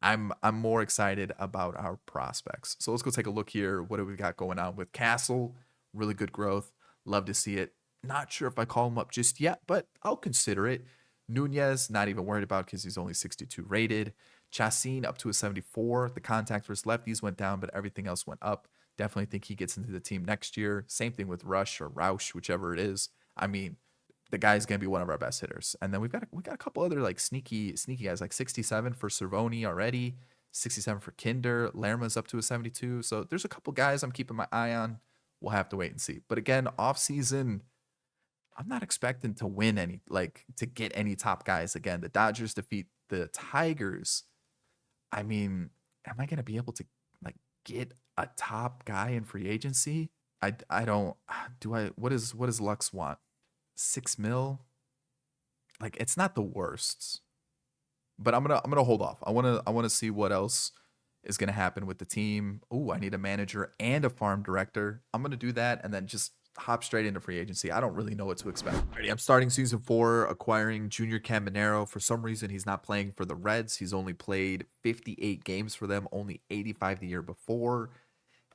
I'm more excited about our prospects. So let's go take a look here. What do we got going on with Castle? Really good growth. Love to see it. Not sure if I call him up just yet, but I'll consider it. Nunez, not even worried about because he's only 62 rated. Chacin up to a 74. The contact versus lefties went down, but everything else went up. Definitely think he gets into the team next year. Same thing with Rush or Roush, whichever it is. I mean, the guy's gonna be one of our best hitters. And then we got a couple other like sneaky guys, like 67 for Cervoni already, 67 for Kinder. Lerma's up to a 72. So there's a couple guys I'm keeping my eye on. We'll have to wait and see. But again, off season, I'm not expecting to win to get any top guys again. The Dodgers defeat the Tigers. I mean, am I gonna be able to like get a top guy in free agency. I don't do I what does Lux want? 6 mil? Like it's not the worst. But I'm gonna hold off. I wanna see what else is gonna happen with the team. Oh, I need a manager and a farm director. I'm gonna do that and then just hop straight into free agency. I don't really know what to expect. Alrighty, I'm starting season 4, acquiring Junior Caminero. For some reason, he's not playing for the Reds. He's only played 58 games for them, only 85 the year before.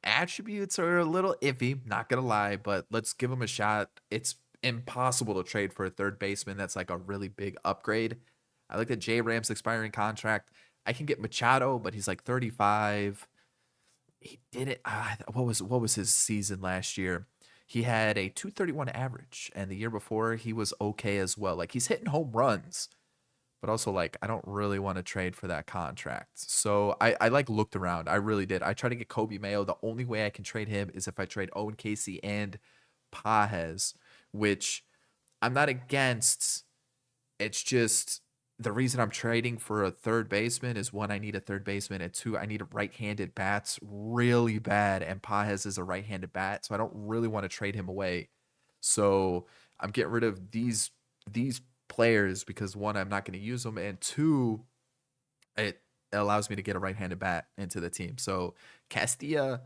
Attributes are a little iffy, not gonna lie, but let's give him a shot. It's impossible to trade for a third baseman that's like a really big upgrade. I like that J Ram's expiring contract. I can get Machado, but he's like 35. He did it. What was his season last year? He had a 231 average, and the year before he was okay as well. Like he's hitting home runs, but also like I don't really want to trade for that contract. So I like looked around. I really did. I tried to get Kobe Mayo. The only way I can trade him is if I trade Owen Casey and Pajes, which I'm not against. It's just the reason I'm trading for a third baseman is one, I need a third baseman, and two, I need right-handed bats really bad, and Pajes is a right-handed bat, so I don't really want to trade him away. So I'm getting rid of these players because one, I'm not going to use them, and two, it allows me to get a right-handed bat into the team. So Castilla,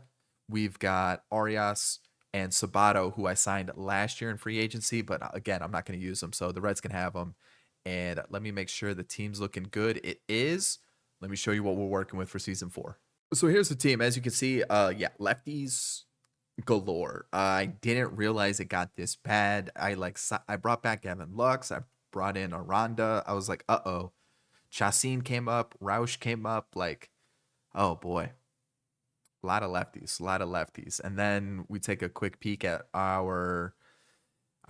we've got Arias and Sabato, who I signed last year in free agency, but again, I'm not going to use them, so the Reds can have them. And let me make sure the team's looking good. It is. Let me show you what we're working with for season 4. So here's the team. As you can see, yeah, lefties galore. I didn't realize it got this bad. I brought back Gavin Lux. I brought in Aranda. I was like, uh-oh. Chacin came up. Roush came up. Like, oh boy. A lot of lefties. A lot of lefties. And then we take a quick peek at our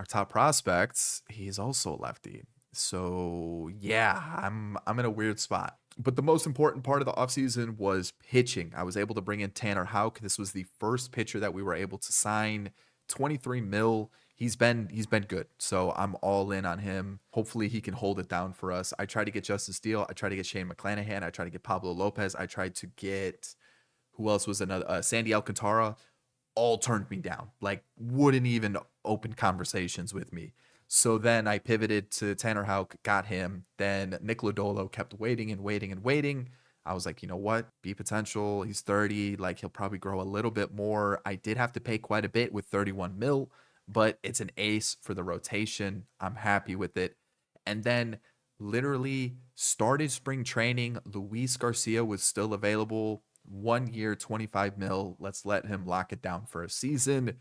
top prospects. He's also a lefty. So yeah, I'm in a weird spot. But the most important part of the offseason was pitching. I was able to bring in Tanner Houck. This was the first pitcher that we were able to sign. 23 mil. He's been good. So I'm all in on him. Hopefully he can hold it down for us. I tried to get Justin Steele. I tried to get Shane McClanahan. I tried to get Pablo Lopez. I tried to get who else was another Sandy Alcantara. All turned me down. Like wouldn't even open conversations with me. So then I pivoted to Tanner Houck, got him. Then Nick Lodolo kept waiting and waiting and waiting. I was like, you know what? Be potential. He's 30. Like he'll probably grow a little bit more. I did have to pay quite a bit with 31 mil, but it's an ace for the rotation. I'm happy with it. And then literally started spring training. Luis Garcia was still available. 1 year, 25 mil. Let's let him lock it down for a season.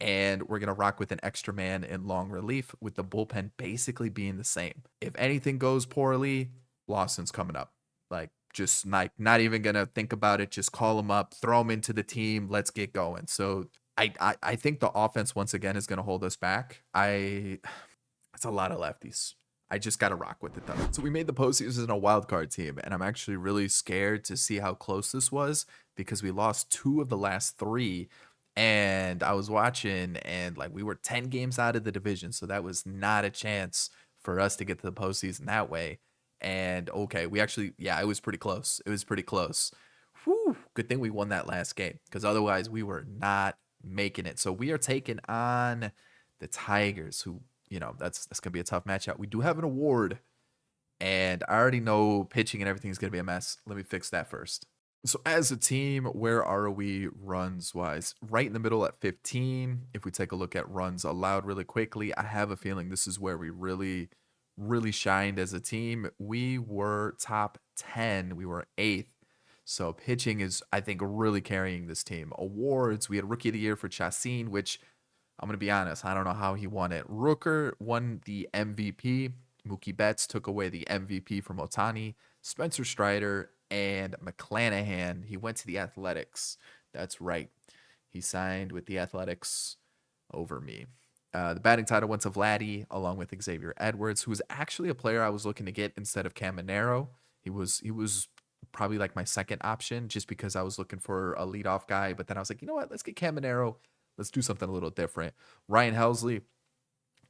And we're going to rock with an extra man in long relief with the bullpen basically being the same. If anything goes poorly, Lawson's coming up. Like, just not even going to think about it. Just call him up, throw him into the team. Let's get going. So I think the offense, once again, is going to hold us back. It's a lot of lefties. I just got to rock with it, though. So we made the postseason a wild card team, and I'm actually really scared to see how close this was because we lost 2 of the last 3. And I was watching, and like we were 10 games out of the division, so that was not a chance for us to get to the postseason that way. And okay, we actually, yeah, it was pretty close. It was pretty close. Whew, good thing we won that last game because otherwise we were not making it. So we are taking on the Tigers, who, you know, that's gonna be a tough matchup. We do have an award, and I already know pitching and everything is gonna be a mess. Let me fix that first. So as a team, where are we runs wise? Right in the middle at 15. If we take a look at runs allowed really quickly, I have a feeling this is where we really shined as a team. We were top 10. We were 8th. So pitching is, I think, really carrying this team. Awards, we had Rookie of the Year for Chacin, which I'm going to be honest, I don't know how he won it. Rooker won the MVP. Mookie Betts took away the MVP from Otani. Spencer Strider and McClanahan, he went to the Athletics. That's right. He signed with the Athletics over me. The batting title went to Vladdy along with Xavier Edwards, who was actually a player I was looking to get instead of Caminero. He was probably like my second option just because I was looking for a leadoff guy. But then I was like, you know what? Let's get Caminero. Let's do something a little different. Ryan Helsley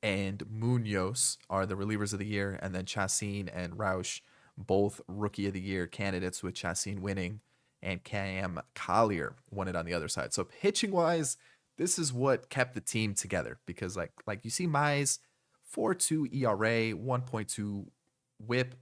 and Munoz are the relievers of the year. And then Chacin and Roush, both Rookie of the Year candidates, with Chacin winning and Cam Collier won it on the other side. So pitching wise, this is what kept the team together because like you see Mize 4.2 ERA, 1.2 WHIP.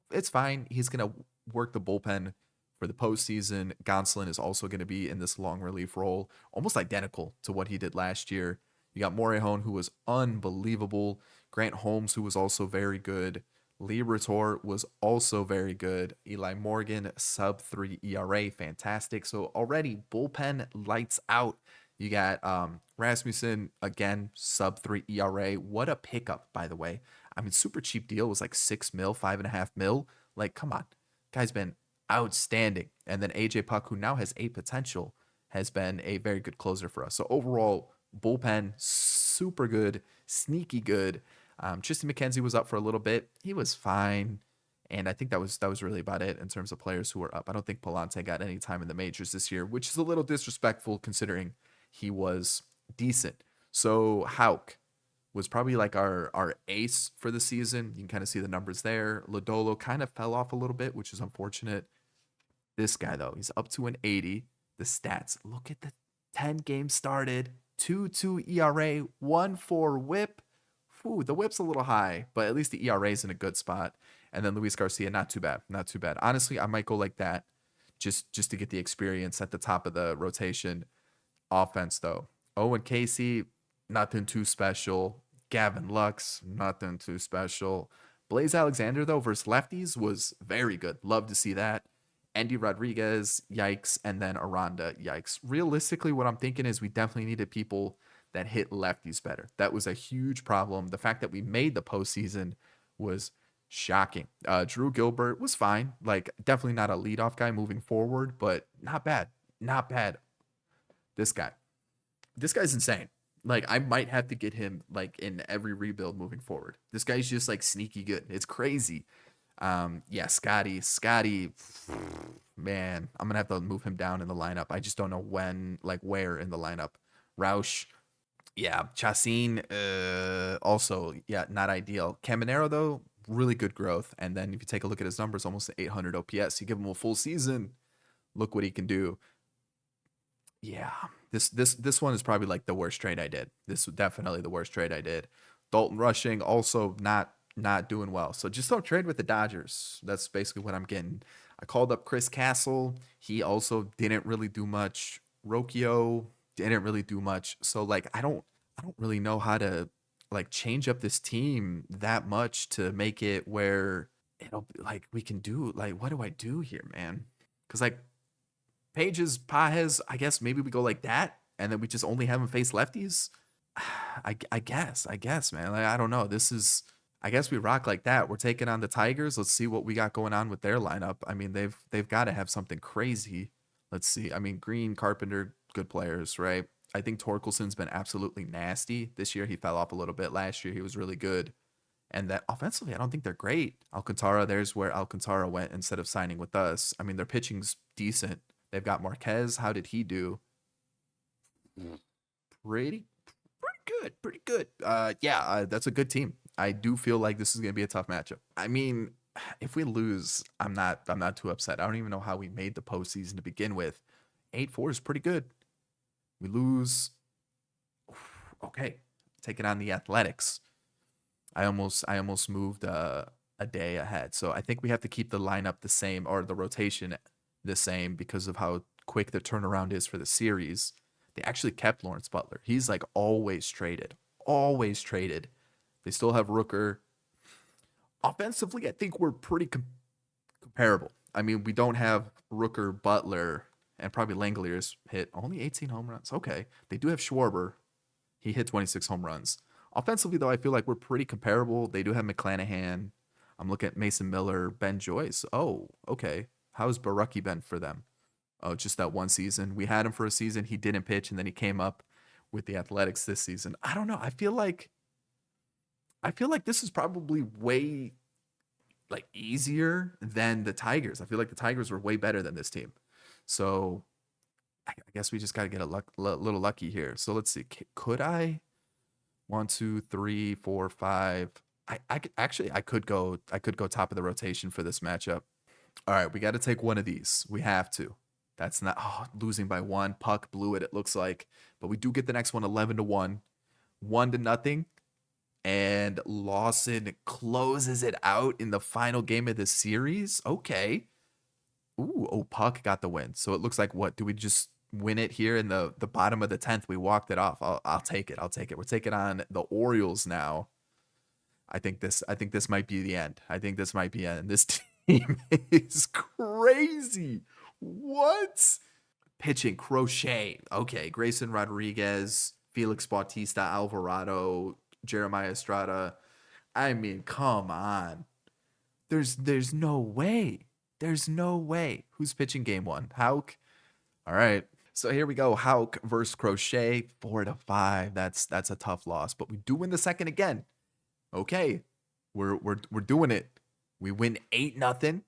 It's fine. He's gonna work the bullpen for the postseason. Gonsolin is also going to be in this long relief role, almost identical to what he did last year. You got Morejon, who was unbelievable. Grant Holmes, who was also very good. Lee Retore was also very good. Eli Morgan, sub 3 ERA, fantastic. So already bullpen lights out. You got Rasmussen, again, sub 3 ERA. What a pickup, by the way. I mean, super cheap deal. It was like 6 mil, 5.5 mil. Like, come on. Guy's been outstanding. And then AJ Puck, who now has a potential, has been a very good closer for us. So overall, bullpen, super good, sneaky good. Tristan McKenzie was up for a little bit. He was fine. And I think that was really about it in terms of players who were up. I don't think Palante got any time in the majors this year, which is a little disrespectful considering he was decent. So Houck was probably like our ace for the season. You can kind of see the numbers there. Lodolo kind of fell off a little bit, which is unfortunate. This guy, though, he's up to an 80. The stats, look at the 10 games started, 2.2 ERA, 1.4 WHIP. Ooh, the WHIP's a little high, but at least the ERA is in a good spot. And then Luis Garcia, not too bad, not too bad. Honestly, I might go like that just to get the experience at the top of the rotation. Offense, though, Owen Casey, nothing too special. Gavin Lux, nothing too special. Blaze Alexander, though, versus lefties was very good. Love to see that. Andy Rodriguez, yikes. And then Aranda, yikes. Realistically, what I'm thinking is we definitely needed people that hit lefties better. That was a huge problem. The fact that we made the postseason was shocking. Drew Gilbert was fine. Like, definitely not a leadoff guy moving forward, but not bad. Not bad. This guy's insane. Like, I might have to get him like in every rebuild moving forward. This guy's just like sneaky good. It's crazy. Yeah, Scotty, man, I'm gonna have to move him down in the lineup. I just don't know when, like where in the lineup. Roush, yeah, Chacin, also, yeah, not ideal. Caminero, though, really good growth. And then if you take a look at his numbers, almost 800 OPS. You give him a full season, look what he can do. Yeah, this one is probably like the worst trade I did. This was definitely the worst trade I did. Dalton Rushing also not doing well. So just don't trade with the Dodgers. That's basically what I'm getting. I called up Chris Castle. He also didn't really do much. Rocchio didn't really do much. So like I don't really know how to like change up this team that much to make it where it'll be like we can do like what do I do here, man? Cuz like Pages, Pajes, I guess maybe we go like that, and then we just only have him face lefties. I guess, man. Like, I don't know. I guess we rock like that. We're taking on the Tigers. Let's see what we got going on with their lineup. I mean, they've got to have something crazy. Let's see. I mean, Green, Carpenter, good players, right? I think Torkelson's been absolutely nasty this year. He fell off a little bit last year. He was really good. And that offensively, I don't think they're great. Alcantara, there's where Alcantara went instead of signing with us. I mean, their pitching's decent. They've got Marquez. How did he do? Pretty, pretty good. Pretty good. Yeah, that's a good team. I do feel like this is gonna be a tough matchup. I mean, if we lose, I'm not too upset. I don't even know how we made the postseason to begin with. 8-4 is pretty good. We lose. Okay, taking on the Athletics. I almost moved a day ahead. So I think we have to keep the lineup the same or the rotation the same because of how quick the turnaround is for the series. They actually kept Lawrence Butler. He's like always traded. Always traded. They still have Rooker. Offensively, I think we're pretty comparable. I mean, we don't have Rooker, Butler, and probably Langoliers hit only 18 home runs. Okay. They do have Schwarber. He hit 26 home runs. Offensively, though, I feel like we're pretty comparable. They do have McClanahan. I'm looking at Mason Miller, Ben Joyce. Oh, okay. How's Barucki been for them? Oh, just that one season. We had him for a season. He didn't pitch, and then he came up with the Athletics this season. I don't know. I feel like this is probably way like easier than the Tigers. I feel like the Tigers were way better than this team. So I guess we just got to get little lucky here. So let's see. Could I? 1, 2, 3, 4, 5. I could go top of the rotation for this matchup. All right, we got to take one of these. We have to. That's not losing by one. Puck blew it, it looks like. But we do get the next one 11-1. 1-0. And Lawson closes it out in the final game of the series. Okay. Ooh, oh, Puck got the win. So it looks like what? Do we just win it here in the bottom of the 10th? We walked it off. I'll take it. I'll take it. We're taking on the Orioles now. I think this might be the end. I think this might be the end. This team is crazy. What? Pitching, Crochet. Okay, Grayson Rodriguez, Felix Bautista, Alvarado, Jeremiah Estrada. I mean, come on. There's no way. There's no way. Who's pitching game one? Hauk. All right. So here we go. Hauk versus Crochet, 4-5. That's a tough loss, but we do win the second again. Okay. We're doing it. We win 8-0.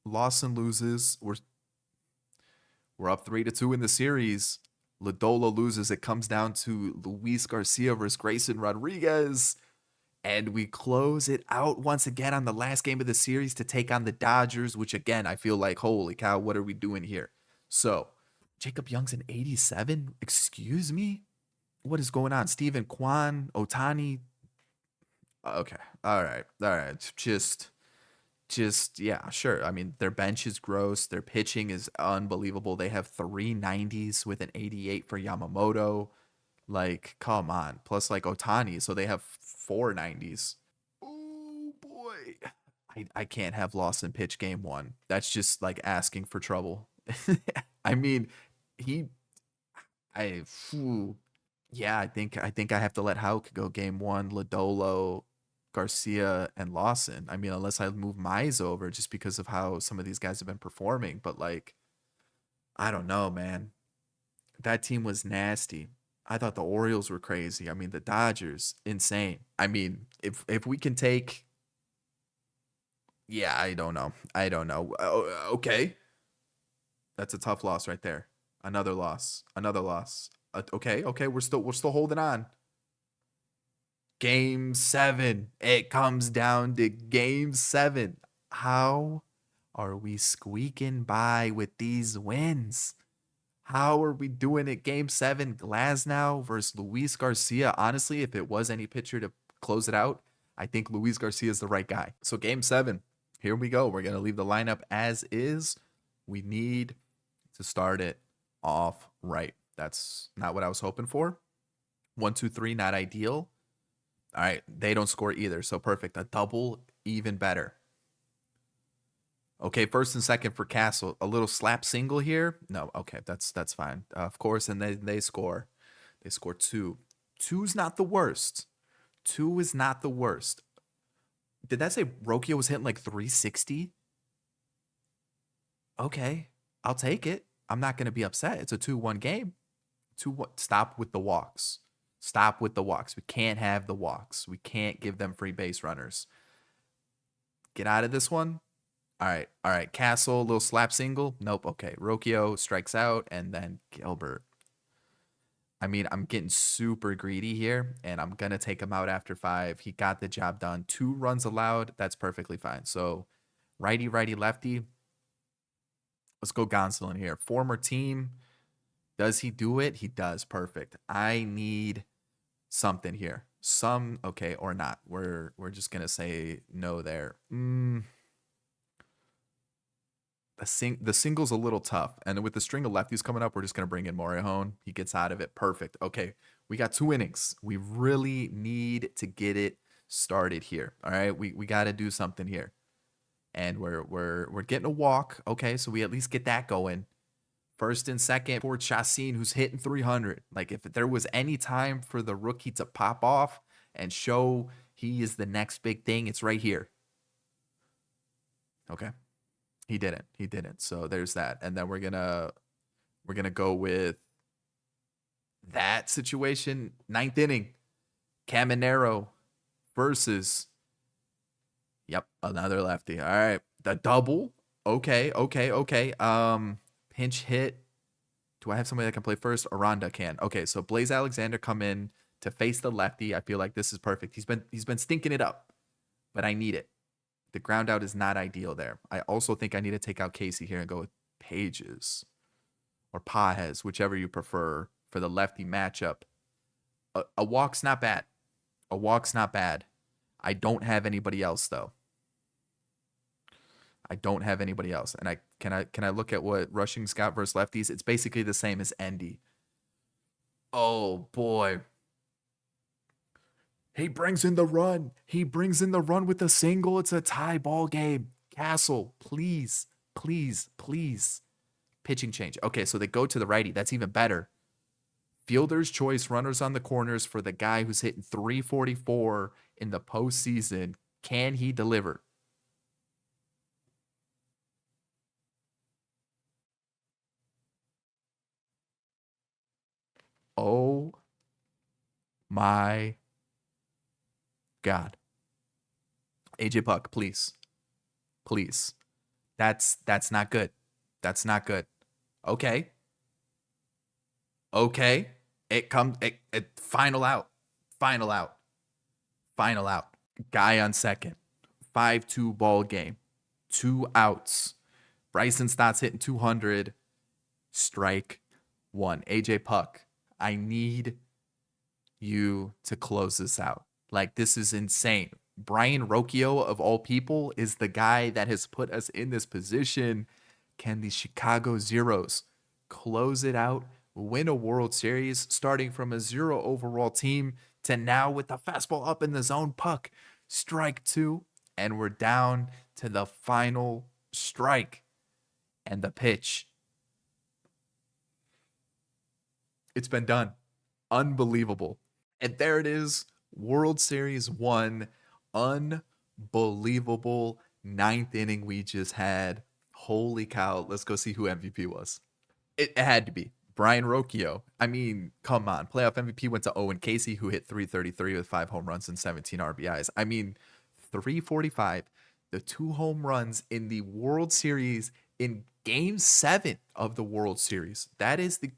Lawson loses. We're up 3-2 in the series. Lodolo loses. It comes down to Luis Garcia versus Grayson Rodriguez. And we close it out once again on the last game of the series to take on the Dodgers, which again, I feel like, holy cow, what are we doing here? So, Jacob Young's an 87? Excuse me? What is going on? Steven Kwan, Otani? Okay. All right. Just yeah, sure. I mean, their bench is gross. Their pitching is unbelievable. They have 390s with an 88 for Yamamoto. Like, come on. Plus, like Otani, so they have 490s. Oh boy, I can't have Lawson pitch game one. That's just like asking for trouble. I mean, he, I, phew. Yeah, I think I have to let Hauk go game one. Lodolo, Garcia, and Lawson. I mean, unless I move Mize over just because of how some of these guys have been performing. But like, I don't know, man. That team was nasty. I thought the Orioles were crazy. I mean, the Dodgers, insane. I mean, if we can take, yeah, I don't know. I don't know. Okay, that's a tough loss right there. Another loss. Another loss. Okay, we're still holding on. Game 7. It comes down to game 7. How are we squeaking by with these wins? How are we doing it? Game 7, Glasnow versus Luis Garcia. Honestly, if it was any pitcher to close it out, I think Luis Garcia is the right guy. So game 7, here we go. We're going to leave the lineup as is. We need to start it off right. That's not what I was hoping for. 1, 2, 3, not ideal. All right, they don't score either, so perfect. A double, even better. Okay, first and second for Castle. A little slap single here. No, okay, that's fine. Of course, and they score. They score 2. 2's not the worst. 2 is not the worst. Did that say Rocchio was hitting like 360? Okay, I'll take it. I'm not going to be upset. It's a 2-1 game. 2-1. Stop with the walks. Stop with the walks. We can't have the walks. We can't give them free base runners. Get out of this one. All right. Castle, little slap single. Nope. Okay. Rocchio strikes out, and then Gilbert. I mean, I'm getting super greedy here, and I'm going to take him out after 5. He got the job done. 2 runs allowed. That's perfectly fine. So, righty, lefty. Let's go Gonsolin here. Former team. Does he do it? He does. Perfect. I need something here. Okay, or not. We're just going to say no there. The single's a little tough. And with the string of lefties coming up, we're just going to bring in Morejon. He gets out of it. Perfect. Okay, we got 2 innings. We really need to get it started here. All right, we got to do something here. And we're getting a walk. Okay, so we at least get that going. First and second for Chacin, who's hitting 300. Like, if there was any time for the rookie to pop off and show he is the next big thing, it's right here. Okay. He didn't. So there's that. And then we're gonna go with that situation. 9th inning. Caminero versus another lefty. All right. The double. Okay. Pinch hit. Do I have somebody that can play first? Aranda can. Okay, so Blaze Alexander come in to face the lefty. I feel like this is perfect. He's been stinking it up, but I need it. The ground out is not ideal there. I also think I need to take out Casey here and go with Pages or Pages, whichever you prefer for the lefty matchup. A walk's not bad. A walk's not bad. I don't have anybody else though. I don't have anybody else. And I look at what rushing's got versus lefties? It's basically the same as Endy. Oh boy. He brings in the run. He brings in the run with a single. It's a tie ball game. Castle, please, please, please. Pitching change. Okay, so they go to the righty. That's even better. Fielder's choice, runners on the corners for the guy who's hitting 344 in the postseason. Can he deliver? Oh my God. AJ Puck, please. Please. That's not good. That's not good. Okay. Okay. It comes it final out. Final out. Final out. Guy on second. 5-2 ball game. 2 outs. Bryson Stott's hitting 200. Strike 1. AJ Puck, I need you to close this out. Like, this is insane. Brian Rocchio, of all people, is the guy that has put us in this position. Can the Chicago Zeros close it out, win a World Series, starting from a 0 overall team to now with the fastball up in the zone? Puck, strike 2, and we're down to the final strike. And the pitch. It's been done. Unbelievable. And there it is. World Series 1. Unbelievable 9th inning we just had. Holy cow. Let's go see who MVP was. It had to be Brian Rocchio. I mean, come on. Playoff MVP went to Owen Casey, who hit 333 with 5 home runs and 17 RBIs. I mean, 345, the 2 home runs in the World Series in Game 7 of the World Series. That is the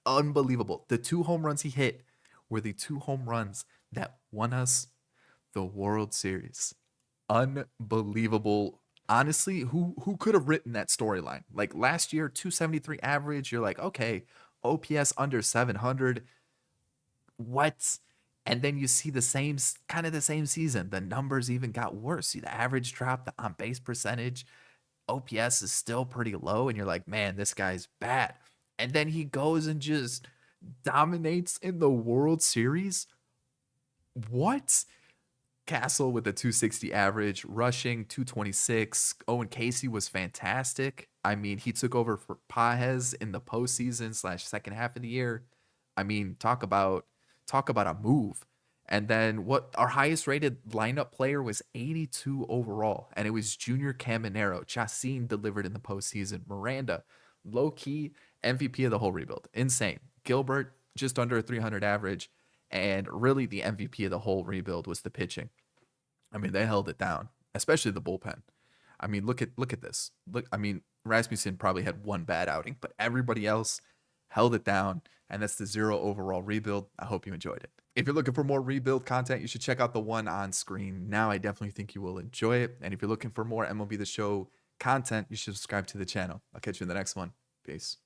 unbelievable. The 2 home runs he hit were the 2 home runs that won us the World Series. Unbelievable. Honestly, who could have written that storyline? Like last year, 273 average. You're like, okay, OPS under 700. What? And then you see the same kind of the same season. The numbers even got worse. See the average drop, the on base percentage. OPS is still pretty low, and you're like, man, this guy's bad. And then he goes and just dominates in the World Series. What? Castle with a 260 average, rushing 226. Owen Casey was fantastic. I mean, he took over for Pages in the postseason / second half of the year. I mean, talk about a move. And then what our highest rated lineup player was 82 overall, and it was Junior Caminero. Chacin delivered in the postseason. Miranda, low key MVP of the whole rebuild. Insane. Gilbert just under a 300 average, and really the MVP of the whole rebuild was the pitching. I mean, they held it down, especially the bullpen. I mean, look at this. Look, I mean, Rasmussen probably had one bad outing, but everybody else held it down, and that's the 0 overall rebuild. I hope you enjoyed it. If you're looking for more rebuild content, you should check out the one on screen now. I definitely think you will enjoy it. And if you're looking for more MLB The Show content, you should subscribe to the channel. I'll catch you in the next one. Peace.